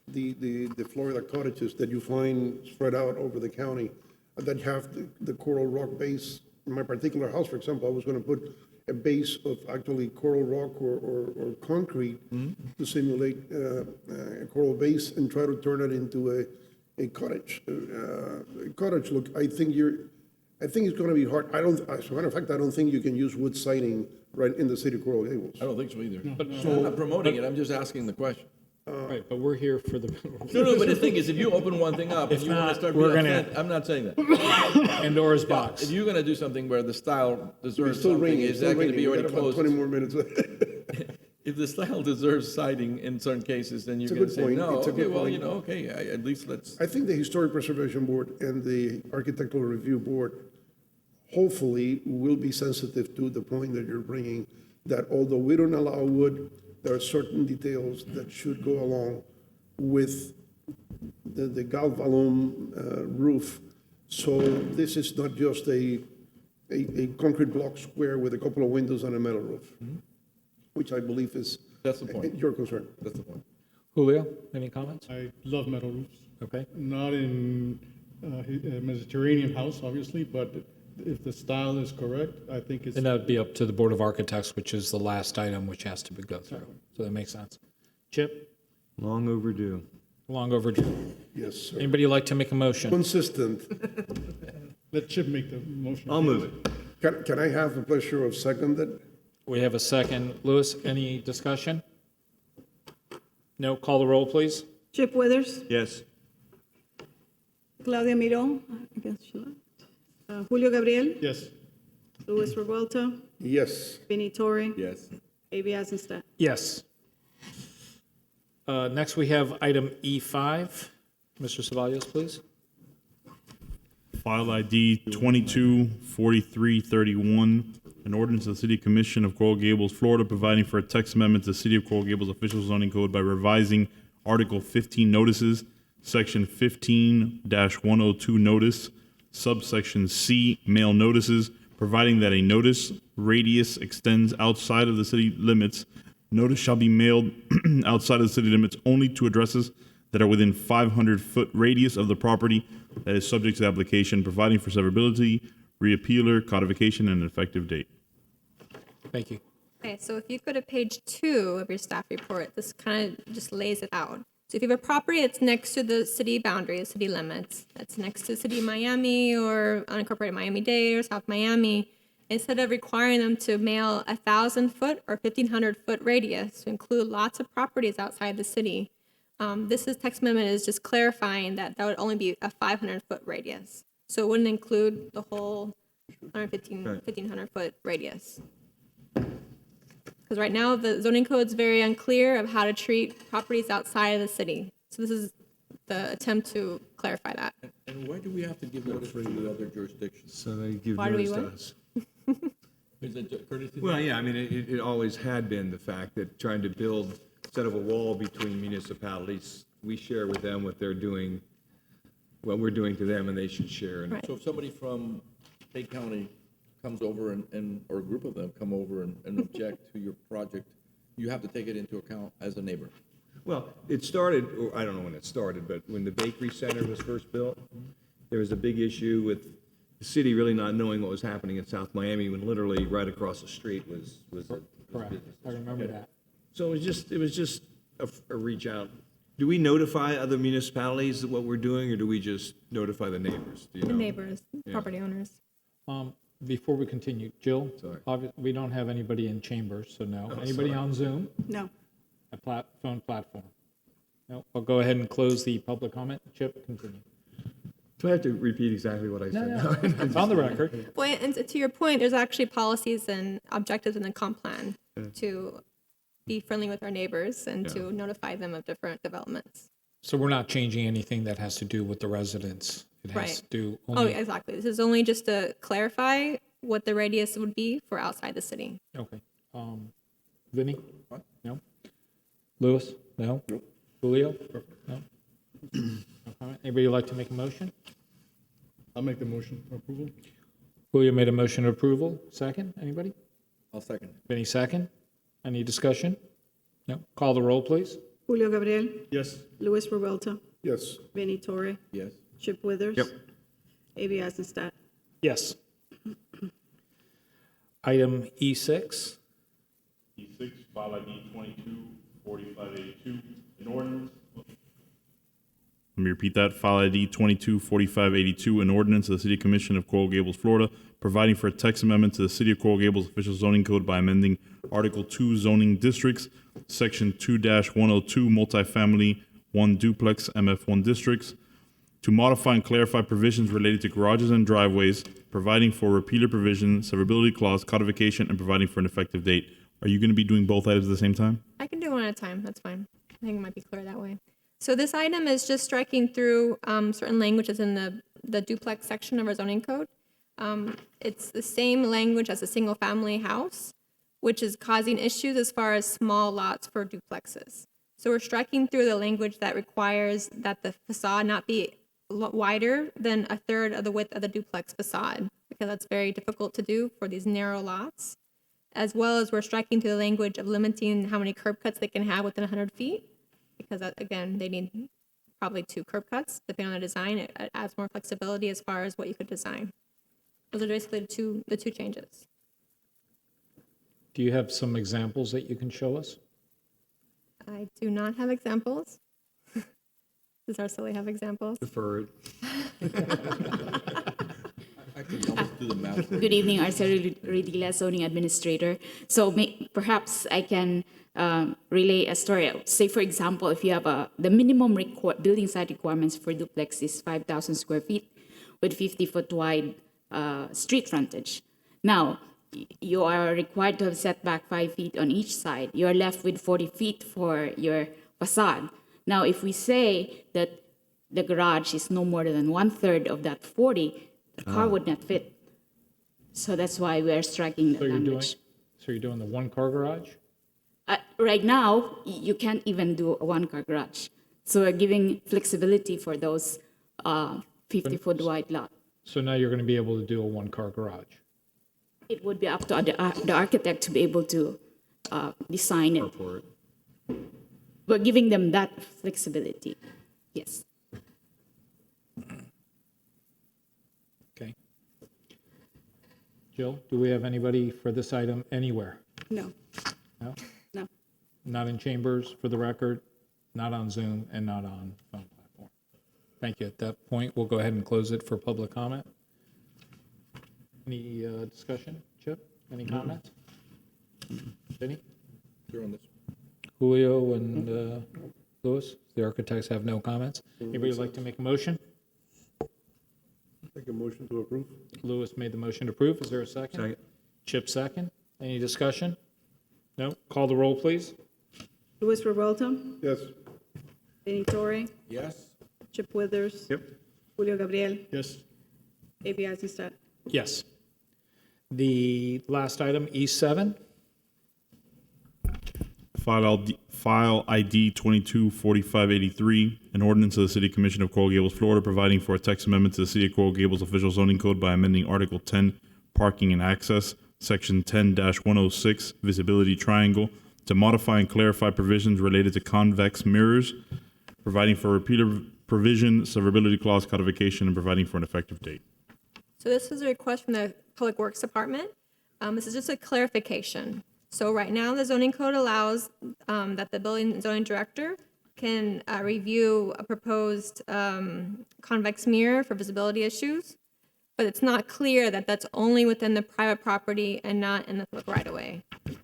Speaker 7: the Florida cottages that you find spread out over the county that have the coral rock base. In my particular house, for example, I was going to put a base of actually coral rock or concrete to simulate a coral base and try to turn it into a cottage. Cottage look. I think it's going to be hard. As a matter of fact, I don't think you can use wood siding right in the city of Coral Gables.
Speaker 1: I don't think so either. So I'm not promoting it, I'm just asking the question.
Speaker 3: Right, but we're here for the.
Speaker 1: No, but the thing is, if you open one thing up and you want to start
Speaker 3: we're
Speaker 1: being
Speaker 3: gonna-
Speaker 1: upset, I'm not saying that.
Speaker 3: Pandora's box.
Speaker 1: If you're going to do something where the style
Speaker 7: It's
Speaker 1: deserves
Speaker 7: still
Speaker 1: something,
Speaker 7: raining.
Speaker 1: is that going to be
Speaker 7: We
Speaker 1: already
Speaker 7: got about
Speaker 1: closed?
Speaker 7: 20 more minutes.
Speaker 1: If the style deserves siding in certain cases, then you're
Speaker 7: It's a
Speaker 1: going to
Speaker 7: good
Speaker 1: say,
Speaker 7: point.
Speaker 1: no,
Speaker 7: It's a
Speaker 1: okay,
Speaker 7: good
Speaker 1: well,
Speaker 7: point.
Speaker 1: you know, okay, at least let's.
Speaker 7: I think the Historic Preservation Board and the Architectural Review Board hopefully will be sensitive to the point that you're bringing, that although we don't allow wood, there are certain details that should go along with the galvalume roof. So this is not just a concrete block square with a couple of windows and a metal roof, which I believe is
Speaker 1: That's the point.
Speaker 7: your concern.
Speaker 1: That's the point.
Speaker 3: Julio, any comments?
Speaker 2: I love metal roofs.
Speaker 3: Okay.
Speaker 2: Not in a Mediterranean house, obviously, but if the style is correct, I think it's.
Speaker 3: And that would be up to the Board of Architects, which is the last item which has to go through. So that makes sense. Chip,
Speaker 6: Long overdue.
Speaker 3: long overdue.
Speaker 7: Yes, sir.
Speaker 3: Anybody like to make a motion?
Speaker 7: Consistent.
Speaker 2: Let Chip make the motion.
Speaker 6: I'll move it.
Speaker 7: Can I have the pleasure of seconded?
Speaker 3: We have a second. Louis, any discussion? No, call the roll, please.
Speaker 5: Chip Withers,
Speaker 6: Yes.
Speaker 5: Claudia Miró, I guess she left. Julio Gabriel,
Speaker 2: Yes.
Speaker 5: Luis Revuelta,
Speaker 7: Yes.
Speaker 5: Vinnie Torre,
Speaker 1: Yes.
Speaker 5: A.B. Eisenstadt.
Speaker 3: Yes. Next, we have item E5. Mr. Ceballos, please.
Speaker 8: File ID 224331, an ordinance of the City Commission of Coral Gables, Florida, providing for a text amendment to the City of Coral Gables official zoning code by revising Article 15 notices, Section 15-102 notice, subsection C, mail notices, providing that a notice radius extends outside of the city limits. Notice shall be mailed outside of the city limits only to addresses that are within 500-foot radius of the property that is subject to the application, providing for severability, reappealer, codification, and an effective date.
Speaker 3: Thank you.
Speaker 4: Okay, so if you go to page 2 of your staff report, this kind of just lays it out. So if you have a property that's next to the city boundary, the city limits, that's next to the city of Miami or unincorporated Miami-Dade or South Miami, instead of requiring them to mail 1,000-foot or 1,500-foot radius to include lots of properties outside the city, this text amendment is just clarifying that that would only be a 500-foot radius. So it wouldn't include the whole 1,500-foot radius. Because right now, the zoning code is very unclear of how to treat properties outside of the city. So this is the attempt to clarify that.
Speaker 1: And why do we have to give notice to the other jurisdictions?
Speaker 6: So they give
Speaker 4: Why do we
Speaker 6: notice to
Speaker 4: what?
Speaker 6: us.
Speaker 1: Is it courtesy?
Speaker 6: Well, yeah, I mean, it always had been the fact that trying to build, instead of a wall between municipalities, we share with them what they're doing, what we're doing to them, and they should share. And
Speaker 4: Right.
Speaker 1: So if somebody from Dade County comes over or a group of them come over and object to your project, you have to take it into account as a neighbor.
Speaker 6: Well, it started, or I don't know when it started, but when the Bakery Center was first built, there was a big issue with the city really not knowing what was happening in South Miami, when literally right across the street was
Speaker 3: Correct. I remember that.
Speaker 6: So it was just a reach out. Do we notify other municipalities of what we're doing, or do we just notify the neighbors? Do you
Speaker 4: The
Speaker 6: know?
Speaker 4: neighbors, property owners.
Speaker 3: Before we continue, Jill,
Speaker 6: Sorry.
Speaker 3: we don't have anybody in chambers, so no. Anybody on Zoom?
Speaker 5: No.
Speaker 3: A phone platform? No, I'll go ahead and close the public comment. Chip, continue.
Speaker 6: Do I have to repeat exactly what I said?
Speaker 3: No, it's on the record.
Speaker 4: Well, and to your point, there's actually policies and objectives in the comp plan to be friendly with our neighbors and to notify them of different developments.
Speaker 3: So we're not changing anything that has to do with the residents. It has
Speaker 4: Right.
Speaker 3: to do
Speaker 4: Oh,
Speaker 3: only.
Speaker 4: yeah, exactly. This is only just to clarify what the radius would be for outside the city.
Speaker 3: Okay. Vinny? No? Louis? No? Julio? No? No comment? Anybody like to make a motion?
Speaker 2: I'll make the motion for approval.
Speaker 3: Julio made a motion of approval. Second? Anybody?
Speaker 1: I'll second.
Speaker 3: Vinny second? Any discussion? No? Call the roll, please.
Speaker 5: Julio Gabriel,
Speaker 2: Yes.
Speaker 5: Luis Revuelta,
Speaker 7: Yes.
Speaker 5: Vinnie Torre,
Speaker 1: Yes.
Speaker 5: Chip Withers.
Speaker 6: Yep.
Speaker 5: A.B. Eisenstadt.
Speaker 3: Yes. Item E6.
Speaker 8: E6, file ID 224582, an ordinance. Let me repeat that. File ID 224582, an ordinance of the City Commission of Coral Gables, Florida, providing for a text amendment to the City of Coral Gables official zoning code by amending Article 2 zoning districts, Section 2-102 multifamily 1 duplex MF1 districts, to modify and clarify provisions related to garages and driveways, providing for repealer provision, severability clause, codification, and providing for an effective date. Are you going to be doing both items at the same time?
Speaker 4: I can do one at a time. That's fine. I think it might be clear that way. So this item is just striking through certain languages in the duplex section of our zoning code. It's the same language as a single-family house, which is causing issues as far as small lots for duplexes. So we're striking through the language that requires that the facade not be wider than a third of the width of the duplex facade, because that's very difficult to do for these narrow lots, as well as we're striking through the language of limiting how many curb cuts they can have within 100 feet, because again, they need probably 2 curb cuts, depending on the design. It adds more flexibility as far as what you could design. Those are basically the two changes.
Speaker 3: Do you have some examples that you can show us?
Speaker 4: I do not have examples. Does Arceli have examples?
Speaker 6: Deferred.
Speaker 14: Good evening, Arceli Redila, zoning administrator. So perhaps I can relay a story. Say, for example, if you have the minimum building site requirements for duplex is 5,000 square feet with 50-foot wide street frontage. Now, you are required to have setback 5 feet on each side. You are left with 40 feet for your facade. Now, if we say that the garage is no more than 1/3 of that 40, the car would not fit. So that's why we are striking the language.
Speaker 3: So you're doing the 1-car garage?
Speaker 14: Right now, you can't even do a 1-car garage. So we're giving flexibility for those 50-foot wide lot.
Speaker 3: So now you're going to be able to do a 1-car garage?
Speaker 14: It would be up to the architect to be able to design it. We're giving them that flexibility. Yes.
Speaker 3: Okay. Jill, do we have anybody for this item anywhere?
Speaker 5: No.
Speaker 3: No?
Speaker 5: No.
Speaker 3: Not in chambers, for the record, not on Zoom, and not on phone platform. Thank you. At that point, we'll go ahead and close it for public comment. Any discussion? Chip, any comments? Vinny?
Speaker 1: You're on this.
Speaker 3: Julio and Louis, the architects have no comments. Anybody would like to make a motion?
Speaker 7: Make a motion to approve.
Speaker 3: Louis made the motion to approve. Is there a second?
Speaker 6: Second.
Speaker 3: Chip, second. Any discussion? No? Call the roll, please.
Speaker 5: Luis Revuelta,
Speaker 7: Yes.
Speaker 5: Vinnie Torre,
Speaker 1: Yes.
Speaker 5: Chip Withers.
Speaker 6: Yep.
Speaker 5: Julio Gabriel,
Speaker 2: Yes.
Speaker 5: A.B. Eisenstadt.
Speaker 3: Yes. The last item, E7.
Speaker 8: File ID 224583, an ordinance of the City Commission of Coral Gables, Florida, providing for a text amendment to the City of Coral Gables official zoning code by amending Article 10, parking and access, Section 10-106, visibility triangle, to modify and clarify provisions related to convex mirrors, providing for repeater provision, severability clause, codification, and providing for an effective date.
Speaker 4: So this is a request from the Public Works Department. This is just a clarification. So right now, the zoning code allows that the building and zoning director can review a proposed convex mirror for visibility issues, but it's not clear that that's only within the private property and not in the public right-of-way.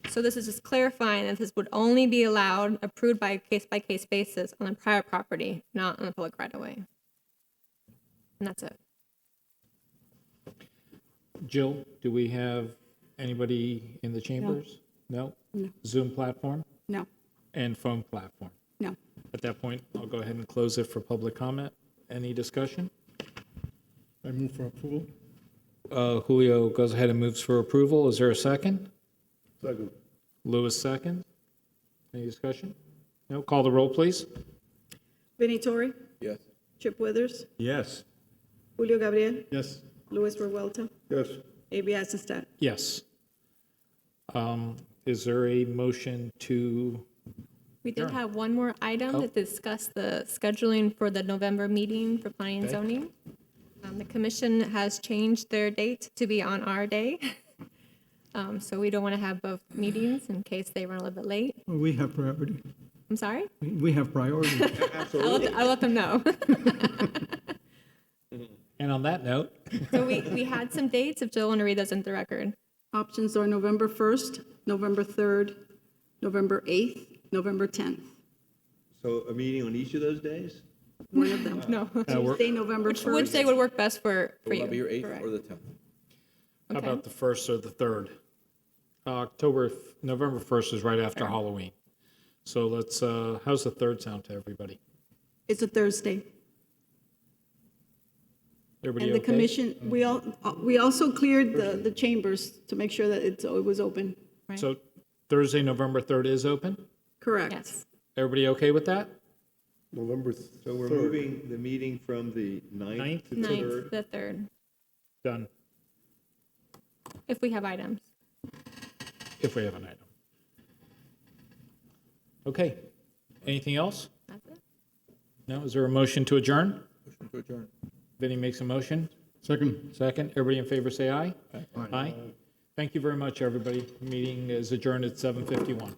Speaker 4: So this is just clarifying that this would only be allowed, approved by a case-by-case basis on the private property, not on the public right-of-way. And that's it.
Speaker 3: Jill, do we have anybody in the chambers? No?
Speaker 5: No.
Speaker 3: Zoom platform
Speaker 5: No.
Speaker 3: and phone platform?
Speaker 5: No.
Speaker 3: At that point, I'll go ahead and close it for public comment. Any discussion?
Speaker 2: I move for approval.
Speaker 3: Julio goes ahead and moves for approval. Is there a second?
Speaker 7: Second.
Speaker 3: Louis second. Any discussion? No? Call the roll, please.
Speaker 5: Vinnie Torre,
Speaker 1: Yes.
Speaker 5: Chip Withers,
Speaker 6: Yes.
Speaker 5: Julio Gabriel,
Speaker 2: Yes.
Speaker 5: Luis Revuelta,
Speaker 7: Yes.
Speaker 5: A.B. Eisenstadt.
Speaker 3: Yes. Is there a motion to
Speaker 4: We did have one more item to discuss the scheduling for the November meeting for planning and zoning. The commission has changed their date to be on our day. So we don't want to have both meetings in case they run a little bit late.
Speaker 2: Well, we have priority.
Speaker 4: I'm sorry?
Speaker 2: We have priority.
Speaker 4: I'll let them know.
Speaker 3: And on that note,
Speaker 4: So we had some dates, if Jill want to read those into the record.
Speaker 5: Options are November 1st, November 3rd, November 8th, November 10th.
Speaker 15: So a meeting on each of those days?
Speaker 5: One of them.
Speaker 4: No.
Speaker 5: Tuesday, November 1st.
Speaker 4: Which day would work best for
Speaker 1: Will
Speaker 4: you?
Speaker 1: that be your 8th
Speaker 4: Correct.
Speaker 1: or the 10th?
Speaker 3: how
Speaker 4: Okay.
Speaker 3: about the 1st or the 3rd? November 1st is right after Halloween. So let's, how's the 3rd sound to everybody?
Speaker 5: It's a Thursday.
Speaker 3: Everybody
Speaker 5: And the
Speaker 3: okay?
Speaker 5: commission, we also cleared the chambers to make sure that it was open.
Speaker 3: So Thursday, November 3rd is open?
Speaker 5: Correct.
Speaker 4: Yes.
Speaker 3: Everybody okay with that?
Speaker 7: November
Speaker 15: So we're moving the meeting from the 9th to the
Speaker 4: 9th,
Speaker 15: 3rd.
Speaker 4: the 3rd,
Speaker 3: Done,
Speaker 4: if we have items.
Speaker 3: if we have an item. Okay, anything else?
Speaker 4: That's it.
Speaker 3: No, is there a motion to adjourn?
Speaker 1: Motion to adjourn.
Speaker 3: Vinnie makes a motion.
Speaker 2: Second.
Speaker 3: Second, everybody in favor say aye. Aye. Thank you very much, everybody. Meeting is adjourned at 7:51.